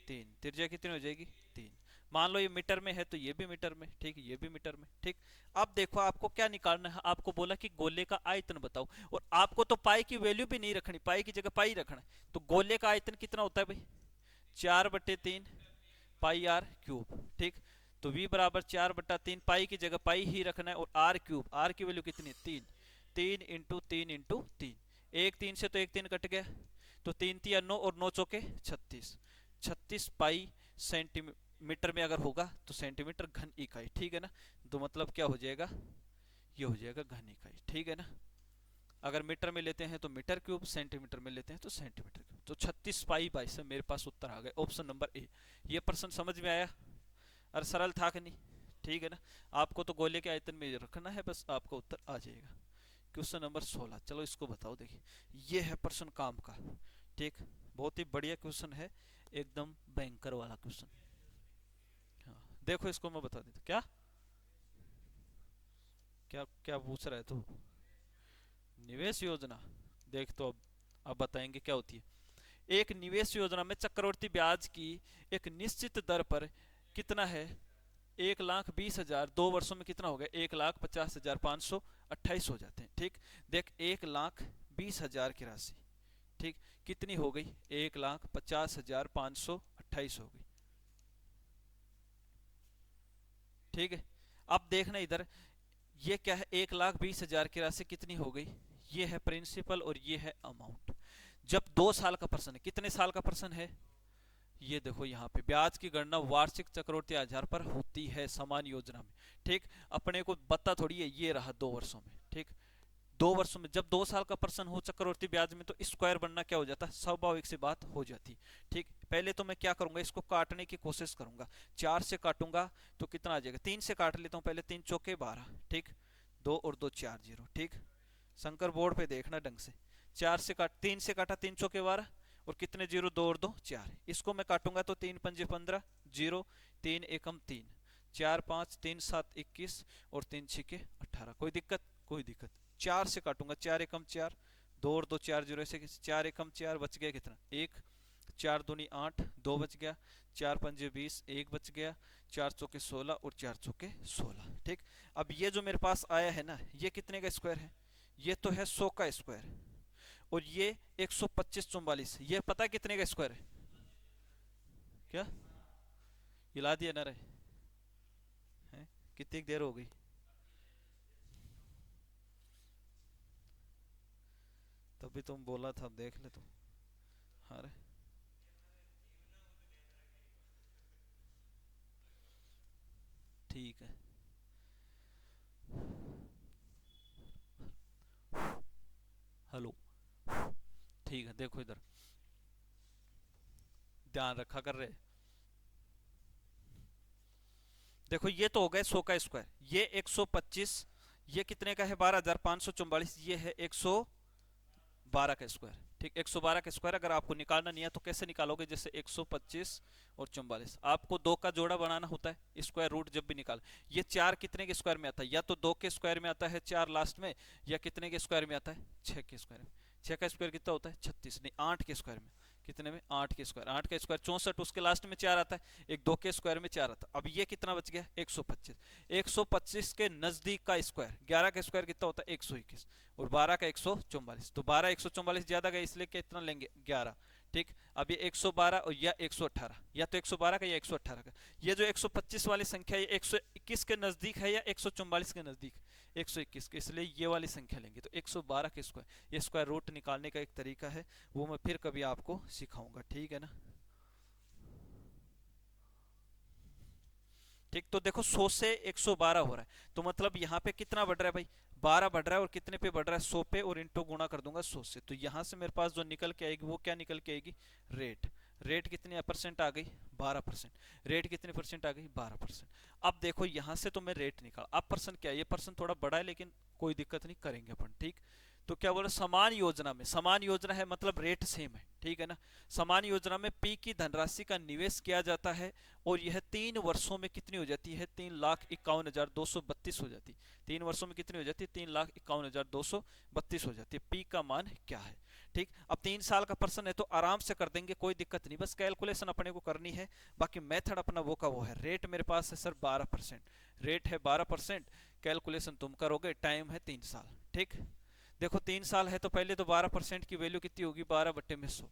3, त्रिज्या कितनी हो जाएगी 3, मान लो ये मीटर में है तो ये भी मीटर में, ठीक, ये भी मीटर में, ठीक। अब देखो आपको क्या निकालना है, आपको बोला कि गोले का आयतन बताओ, और आपको तो पाई की वैल्यू भी नहीं रखनी, पाई की जगह पाई रखना है, तो गोले का आयतन कितना होता है भाई 4/3 पाई आर क्यूब, ठीक। तो v बराबर 4/3 पाई की जगह पाई ही रखना है, और आर क्यूब, आर की वैल्यू कितनी है 3, 3 इंटू 3 एक 3 से तो एक 3 कट गया, तो 3 3 9 और 9 चौके 36, 36 पाई सेंटीमीटर में अगर होगा तो सेंटीमीटर घन इकाई, ठीक है ना, तो मतलब क्या हो जाएगा ये हो जाएगा घन इकाई, ठीक है ना। अगर मीटर में लेते हैं तो मीटर क्यूब, सेंटीमीटर में लेते हैं तो सेंटीमीटर क्यूब, तो 36 पाई बाई से मेरे पास उत्तर आ गए ऑप्शन नंबर ए। ये प्रश्न समझ में आया, और सरल था कि नहीं, ठीक है ना। आपको तो गोले के आयतन में रखना है, बस आपका उत्तर आ जाएगा। क्वेश्चन नंबर 16, चलो इसको बताओ, देखिए ये है प्रश्न काम का, ठीक, बहुत ही बढ़िया क्वेश्चन है, एकदम बैंकर वाला क्वेश्चन। हाँ देखो इसको मैं बता देता, क्या क्या क्या पूछ रहा है तू, निवेश योजना, देख तो अब बताएंगे क्या होती है। एक निवेश योजना में चक्रवर्ती ब्याज की एक निश्चित दर पर कितना है, 1,20,000, 2 वर्षों में कितना हो गया, 1,50,528 हो जाते हैं। ठीक, देख 1,20,000 की राशि, ठीक, कितनी हो गई, 1,50,528 हो गई। ठीक है, अब देखना इधर, ये क्या है, 1,20,000 की राशि कितनी हो गई, ये है प्रिंसिपल और ये है अमाउंट। जब 2 साल का प्रश्न है, कितने साल का प्रश्न है, ये देखो यहाँ पे ब्याज की गणना वार्षिक चक्रवृद्धि आधार पर होती है समान योजना में। ठीक, अपने को बता थोड़ी है, ये रहा 2 वर्षों में। ठीक, 2 वर्षों में, जब 2 साल का प्रश्न हो चक्रवृद्धि ब्याज में, तो स्क्वायर बनना क्या हो जाता है, स्वाभाविक सी बात हो जाती। ठीक, पहले तो मैं क्या करूंगा, इसको काटने की कोशिश करूंगा। 4 से काटूंगा तो कितना आ जाएगा, 3 से काट लेता हूं पहले, 3 चौके 12। ठीक, 2 और 2 4 0। ठीक, शंकर बोर्ड पे देखना ढंग से, 4 से काट, 3 से काटा, 3 चौके 12 और कितने 0, 2 और 2 4। इसको मैं काटूंगा तो 3 पंजे 15, 0, 3 एकम 3, 4 5, 3 7 21 और 3 छिके 18। कोई दिक्कत, कोई दिक्कत। 4 से काटूंगा, 4 एकम 4, 2 और 2 4 0, ऐसे 4 एकम 4, बच गया कितना 1, 4 दूनी 8, 2 बच गया, 4 पंजे 20, 1 बच गया, 4 चौके 16 और 4 चौके 16। ठीक, अब ये जो मेरे पास आया है ना, ये कितने का स्क्वायर है, ये तो है 100 का स्क्वायर, और ये 125 44, ये पता है कितने का स्क्वायर है, क्या हिला दिया ना रहे हैं? कितनी देर हो गई, तभी तुम बोला था, अब देख ले तू। अरे ठीक है, हेलो, ठीक है, देखो इधर ध्यान रखा कर रहे, देखो ये तो हो गया 100 का स्क्वायर, ये 125, ये कितने का है 12,544, ये है 112 का स्क्वायर। ठीक, 112 का स्क्वायर अगर आपको निकालना नहीं है तो कैसे निकालोगे, जैसे 125 और 44, आपको दो का जोड़ा बनाना होता है स्क्वायर रूट जब भी निकाल। ये 4 कितने के स्क्वायर में आता है, या तो 2 के स्क्वायर में आता है 4 लास्ट में, या कितने के स्क्वायर में आता है, 6 के स्क्वायर में। 6 का स्क्वायर कितना होता है 36, नहीं 8 के स्क्वायर में, कितने में 8 के स्क्वायर, 8 का स्क्वायर 64, उसके लास्ट में 4 आता है, एक 2 के स्क्वायर में 4 आता है। अब ये कितना बच गया 125, 125 के नजदीक का स्क्वायर, 11 का स्क्वायर कितना होता है 121, और 12 का 144, तो 12 144 ज्यादा गया, इसलिए कितना लेंगे 11। ठीक, अब ये 112 और या 118, या तो 112 का या 118 का। ये जो 125 वाली संख्या ये 121 के नजदीक है या 144 के नजदीक, 121 के, इसलिए ये वाली संख्या लेंगे। तो 112 के स्क्वायर, ये स्क्वायर रूट निकालने का एक तरीका है, वो मैं फिर कभी आपको सिखाऊंगा। ठीक है ना। ठीक, तो देखो 100 से 112 हो रहा है, तो मतलब यहाँ पे कितना बढ़ रहा है भाई, 12 बढ़ रहा है, और कितने पे बढ़ रहा है 100 पे, और इंटू गुणा कर दूंगा 100 से, तो यहाँ से मेरे पास जो निकल के आएगी वो क्या निकल के आएगी, रेट। रेट कितनी परसेंट आ गई, 12%। रेट कितने परसेंट आ गई, 12%। अब देखो यहाँ से तो मैं रेट निकाल, अब पर्सन क्या है, ये पर्सन थोड़ा बड़ा है लेकिन कोई दिक्कत नहीं, करेंगे अपन। ठीक, तो क्या बोला, समान योजना में, समान योजना है मतलब रेट सेम है। ठीक है ना, समान योजना में पी की धनराशि का निवेश किया जाता है, और यह 3 वर्षों में कितनी हो जाती है, 3,51,232 हो जाती है। 3 वर्षों में कितनी हो जाती है, 3,51,232 हो जाती है। पी का मान क्या है। ठीक, अब 3 साल का प्रश्न है तो आराम से कर देंगे, कोई दिक्कत नहीं, बस कैलकुलेशन अपने को करनी है, बाकी मेथड अपना वो का वो है। रेट मेरे पास है सर 12%, रेट है 12%, कैलकुलेशन तुम करोगे, टाइम है 3 साल। ठीक, देखो 3 साल है तो पहले तो 12% की वैल्यू कितनी होगी, 12/100,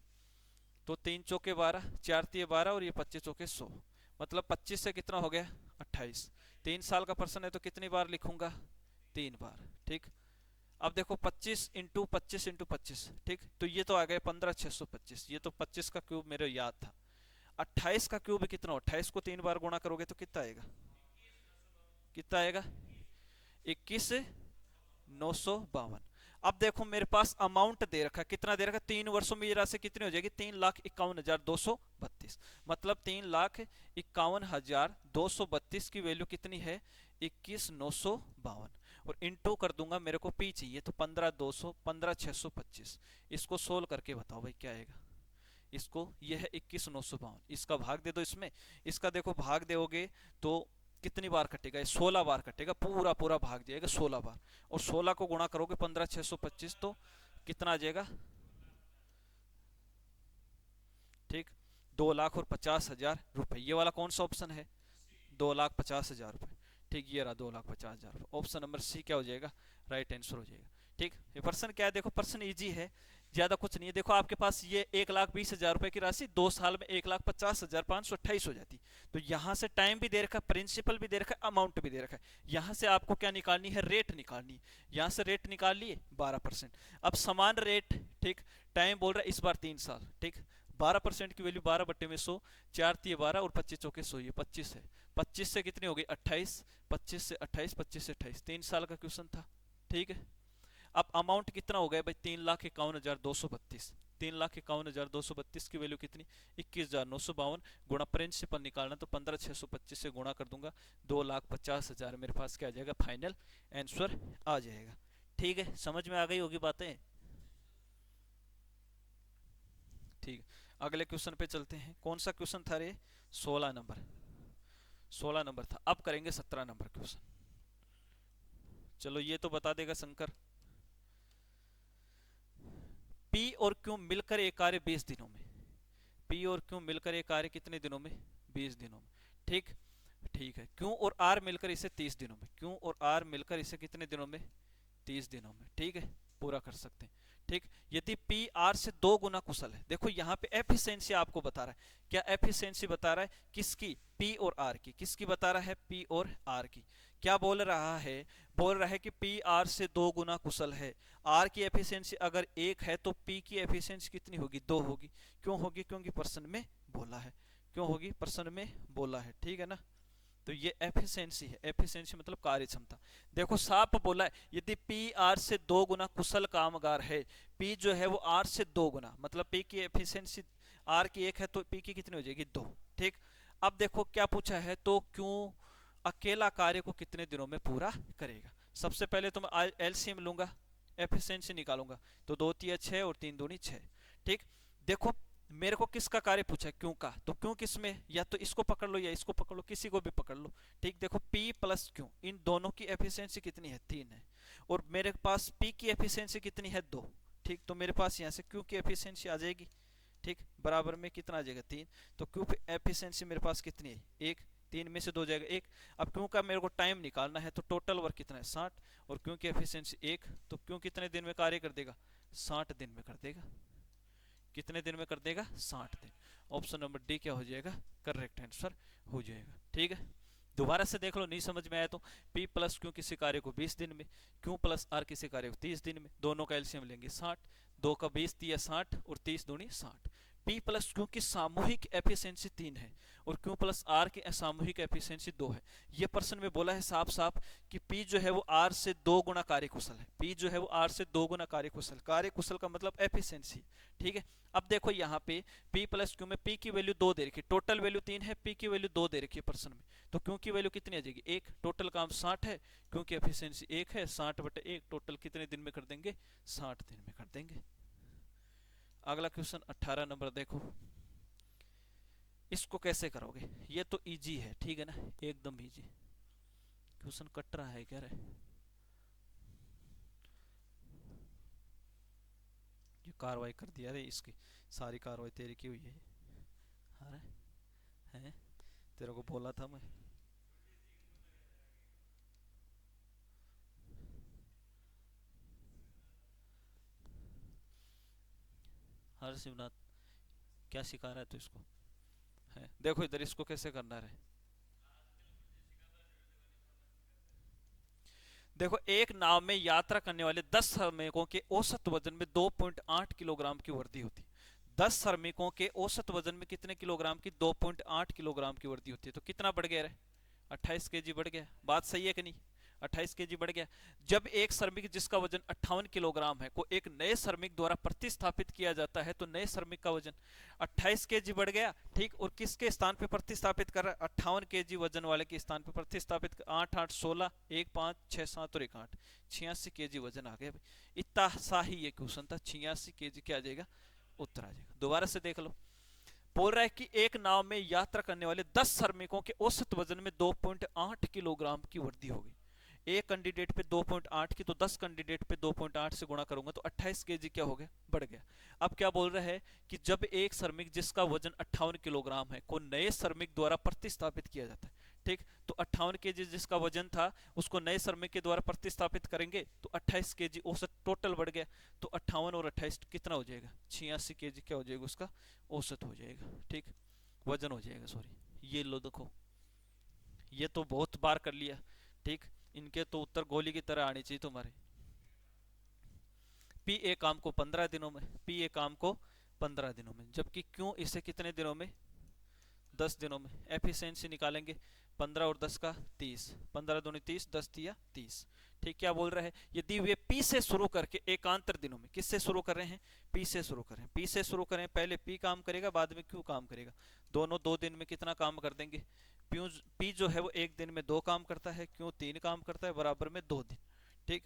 तो 3 चौके 12, 4 तिये 12, और ये 25 चौके 100, मतलब 25 से कितना हो गया 28। 3 साल का प्रश्न है तो कितनी बार लिखूंगा, 3 बार। ठीक, अब देखो 25 × 25 × 25। ठीक, तो ये तो आ गया 15,625, ये तो 25 का क्यूब मेरे याद था। 28 का क्यूब कितना हो, 28 को 3 बार गुणा करोगे तो कितना आएगा, कितना आएगा 21,952। अब देखो मेरे पास अमाउंट दे रखा है, कितना दे रखा है, 3 वर्षों में ये राशि कितनी हो जाएगी, 3,51,232, मतलब 3,51,232 की वैल्यू कितनी है, 21,952, और इंटू कर दूंगा, मेरे को पी चाहिए तो 15,625। इसको सोल्व करके बताओ भाई क्या आएगा, इसको, ये है 21,952, इसका भाग दे दो इसमें, इसका देखो भाग दोगे तो कितनी बार कटेगा, 16 बार कटेगा, पूरा पूरा भाग जाएगा 16 बार, और 16 को गुणा करोगे 15,625, तो कितना आ जाएगा, ठीक, 2,50,000 रुपए। ये वाला कौन सा ऑप्शन है? 2,50,000 रुपए। ठीक, ये रहा 2,50,000 रुपए। ऑप्शन नंबर सी क्या हो जाएगा? राइट आंसर हो जाएगा। ठीक, ये पर्सन क्या है? देखो पर्सन इजी है, ज्यादा कुछ नहीं है। देखो आपके पास ये 1,20,000 रुपए की राशि 2 साल में 1,50,528 हो जाती। तो यहाँ से टाइम भी दे रखा है, प्रिंसिपल भी दे रखा है, अमाउंट भी दे रखा है। यहाँ से आपको क्या निकालनी है? रेट निकालनी है। यहाँ से रेट निकाल लिए 12%। अब समान रेट, ठीक, टाइम बोल रहा है इस बार 3 साल। ठीक, 12% की वैल्यू 12/100, 4×3 = 12 और 25×4 ये 25 है। 25 से कितनी हो गई? 28। 25 से 28, 25 से 28, 3 साल का क्वेश्चन था। ठीक है, अब अमाउंट कितना हो गया भाई? 3,51,232। 3,51,232 की वैल्यू कितनी? 21,952 गुणा प्रिंसिपल निकालना तो 15,625 से गुणा कर दूंगा, 2,50,000 मेरे पास क्या आ जाएगा? फाइनल आंसर आ जाएगा। ठीक है, समझ में आ गई होगी बातें? ठीक, अगले क्वेश्चन पे चलते हैं। कौन सा क्वेश्चन था रे? 16 नंबर। 16 नंबर था। अब करेंगे 17 नंबर क्वेश्चन। चलो ये तो बता देगा शंकर। पी और क्यू मिलकर एक कार्य 20 दिनों में। पी और क्यू मिलकर एक कार्य कितने दिनों में? 20 दिनों में। ठीक, ठीक है। क्यू और आर मिलकर इसे 30 दिनों में। क्यू और आर मिलकर इसे कितने दिनों में? 30 दिनों में। ठीक है, पूरा कर सकते हैं। ठीक, यदि पी आर से 2 गुना कुशल है। देखो यहाँ पे एफिशिएंसी आपको बता रहा है। क्या एफिशिएंसी बता रहा है? किसकी? पी और आर की। किसकी बता रहा है? पी और आर की। क्या बोल रहा है? बोल रहा है कि पी आर से 2 गुना कुशल है। आर की एफिशिएंसी अगर 1 है तो पी की एफिशिएंसी कितनी होगी? 2 होगी। क्यों होगी? क्योंकि पर्सन में बोला है। क्यों होगी? पर्सन में बोला है। ठीक है ना, तो ये एफिशिएंसी है। एफिशिएंसी मतलब कार्य क्षमता। देखो साफ बोला है, यदि पी आर से 2 गुना कुशल कामगार है। पी जो है वो आर से 2 गुना, मतलब पी की एफिशिएंसी आर की 1 है तो पी की कितनी हो जाएगी? 2। ठीक, अब देखो क्या पूछा है, तो क्यों अकेला कार्य को कितने दिनों में पूरा करेगा? सबसे पहले तो मैं एलसीएम लूंगा, एफिशिएंसी निकालूंगा। तो 2×3 = 6 और 3×2 = 6। ठीक, देखो मेरे को किसका कार्य पूछा है? क्यों का। तो क्यों किस में? या तो इसको पकड़ लो या इसको पकड़ लो, किसी को भी पकड़ लो। ठीक, देखो P प्लस Q, इन दोनों की एफिशिएंसी कितनी है? 3 है। और मेरे पास P की एफिशिएंसी कितनी है? 2। ठीक, तो मेरे पास यहाँ से Q की एफिशिएंसी आ जाएगी। ठीक, बराबर में कितना आ जाएगा? 3। तो Q की एफिशिएंसी मेरे पास कितनी है? 1। 3 में से 2 जाएगा 1। अब Q का मेरे को टाइम निकालना है, तो टोटल वर्क कितना है? 60। और Q की एफिशिएंसी 1, तो Q कितने दिन में कार्य कर देगा? 60 दिन में कर देगा। कितने दिन में कर देगा? 60 दिन। ऑप्शन नंबर डी क्या हो जाएगा? करेक्ट आंसर हो जाएगा। ठीक है, दोबारा से देख लो, नहीं समझ में आया तो। P प्लस क्यू किसी कार्य को 20 दिन में, Q प्लस आर किसी कार्य को 30 दिन में, दोनों का एलसीएम लेंगे 60। 2 का 20 × 60 और 30×2 = 60। P प्लस क्यू की सामूहिक एफिशिएंसी 3 है और Q प्लस आर की सामूहिक एफिशिएंसी 2 है। ये पर्सन में बोला है साफ साफ कि P जो है वो R से 2 गुना कार्यकुशल है। P जो है वो R से 2 गुना कार्यकुशल। कार्यकुशल का मतलब एफिशिएंसी। ठीक है, अब देखो यहाँ पे P प्लस क्यू में P की वैल्यू 2 दे रखी है, टोटल वैल्यू 3 है, P की वैल्यू 2 दे रखी है पर्सन में। तो क्यू की वैल्यू कितनी आ जाएगी? 1। टोटल काम 60 है, क्यू की एफिशिएंसी 1 है, 60/1 टोटल कितने दिन में कर देंगे? 60 दिन में कर देंगे। अगला क्वेश्चन 18 नंबर देखो, इसको कैसे करोगे? ये तो इजी है, ठीक है ना, एकदम इजी। क्वेश्चन कट रहा है क्या रे? ये कार्रवाई कर दिया रे, इसकी सारी कार्रवाई तेरी की हुई है। अरे हैं, तेरे को बोला था मैं। हर शिवनाथ, क्या सिखा रहा है तू इसको? है देखो इधर, इसको कैसे करना है। देखो, एक नाव में यात्रा करने वाले 10 श्रमिकों के औसत वजन में 2.8 किलोग्राम की वृद्धि होती है। 10 श्रमिकों के औसत वजन में कितने किलोग्राम की? 2.8 किलोग्राम की वृद्धि होती है। तो कितना बढ़ गया रे? 28 केजी बढ़ गया। बात सही है कि नहीं? 28 केजी बढ़ गया। जब एक श्रमिक जिसका वजन 58 किलोग्राम है को एक नए श्रमिक द्वारा प्रतिस्थापित किया जाता है, तो नए श्रमिक का वजन 28 केजी बढ़ गया। ठीक, और किसके स्थान पे प्रतिस्थापित कर रहा है? 58 केजी वजन वाले के स्थान पे प्रतिस्थापित। 8 8 16, 1 5 6 7 और 1 8, 86 केजी वजन आ गया भाई। इतना सा ही ये क्वेश्चन था। 86 केजी क्या आ जाएगा? उत्तर आ जाएगा। दोबारा से देख लो, बोल रहा है कि एक नाव में यात्रा करने वाले 10 श्रमिकों के औसत वजन में 2.8 किलोग्राम की वृद्धि होगी। एक कैंडिडेट पे 2.8 की, तो 10 कैंडिडेट पे 2.8 से गुणा करूंगा तो 28 केजी क्या हो गया, बढ़ गया। अब क्या बोल रहा है कि जब एक श्रमिक जिसका वजन 58 किलोग्राम है को नए श्रमिक द्वारा प्रतिस्थापित किया जाता है, ठीक, तो 58 केजी जिसका वजन था उसको नए श्रमिक के द्वारा प्रतिस्थापित करेंगे तो 28 केजी औसत टोटल बढ़ गया। तो 58 और 28 कितना हो जाएगा, 86 केजी क्या हो जाएगा, उसका औसत हो जाएगा, ठीक, वजन हो जाएगा, सॉरी। ये लो देखो, ये तो बहुत बार कर लिया, ठीक, इनके तो उत्तर गोली की तरह आनी चाहिए तुम्हारे। पी ए काम को 15 दिनों में, पी ए काम को 15 दिनों में, जबकि क्यों इसे कितने दिनों में, 10 दिनों में। एफिशिएंसी निकालेंगे, 15 और 10 का 30, 15 दूनी 30, 10 दिया 30, ठीक। क्या बोल रहा है, यदि वे पी से शुरू करके एकांतर दिनों में, किससे शुरू कर रहे हैं, पी से शुरू करें, पी से शुरू करें, पहले पी काम करेगा बाद में क्यू काम करेगा, दोनों 2 दिन में कितना काम कर देंगे, पी जो है वो एक दिन में 2 काम करता है, क्यों 3 काम करता है, बराबर में 2 दिन, ठीक।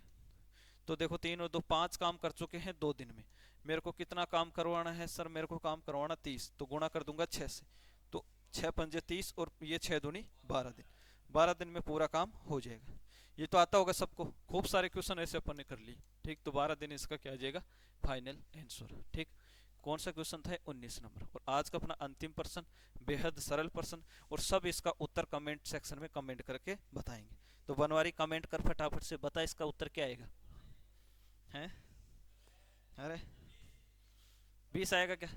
तो देखो 3 और 2 5 काम कर चुके हैं 2 दिन में। मेरे को कितना काम करवाना है सर, मेरे को काम करवाना 30, तो गुणा कर दूंगा 6 से, तो 6 पंजे 30 और ये 6 दूनी 12 दिन, 12 दिन में पूरा काम हो जाएगा। ये तो आता होगा सबको, खूब सारे क्वेश्चन ऐसे अपन ने कर लिए, ठीक। तो 12 दिन इसका क्या आ जाएगा, फाइनल आंसर, ठीक। कौन सा क्वेश्चन था, 19 नंबर। और आज का अपना अंतिम प्रश्न, बेहद सरल प्रश्न, और सब इसका उत्तर कमेंट सेक्शन में कमेंट करके बताएंगे। तो बनवारी कमेंट कर फटाफट से, बता इसका उत्तर क्या आएगा, हैं, अरे 20 आएगा क्या,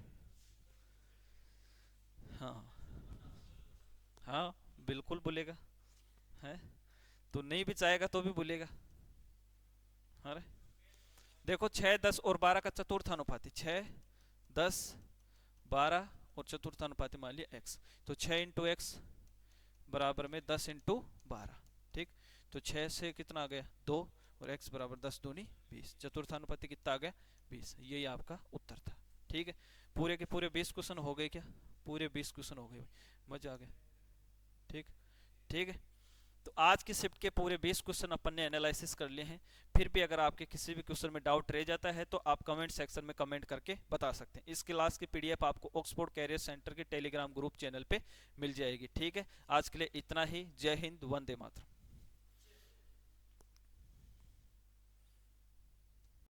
हाँ हाँ बिल्कुल बोलेगा, है, तो नहीं भी चाहेगा तो भी बोलेगा। अरे देखो 6 10 और 12 का चतुर्थानुपाती, 6 10 12 और चतुर्थानुपाती मान लिया x, तो 6 इंटू एक्स बराबर में 10 इंटू 12, ठीक। तो 6 से कितना आ गया 2 और x बराबर 10 दूनी 20, चतुर्थानुपाती कितना आ गया 20, यही आपका उत्तर था, ठीक है। पूरे के पूरे 20 क्वेश्चन हो गए क्या, पूरे 20 क्वेश्चन हो गए, मजा आ गया, ठीक, ठीक है। तो आज की शिफ्ट के पूरे 20 क्वेश्चन अपन ने एनालिसिस कर लिए हैं। फिर भी अगर आपके किसी भी क्वेश्चन में डाउट रह जाता है तो आप कमेंट सेक्शन में कमेंट करके बता सकते हैं। इस क्लास की पीडीएफ आपको ऑक्सफोर्ड कैरियर सेंटर के टेलीग्राम ग्रुप चैनल पे मिल जाएगी, ठीक है। आज के लिए इतना ही, जय हिंद, वंदे मातरम।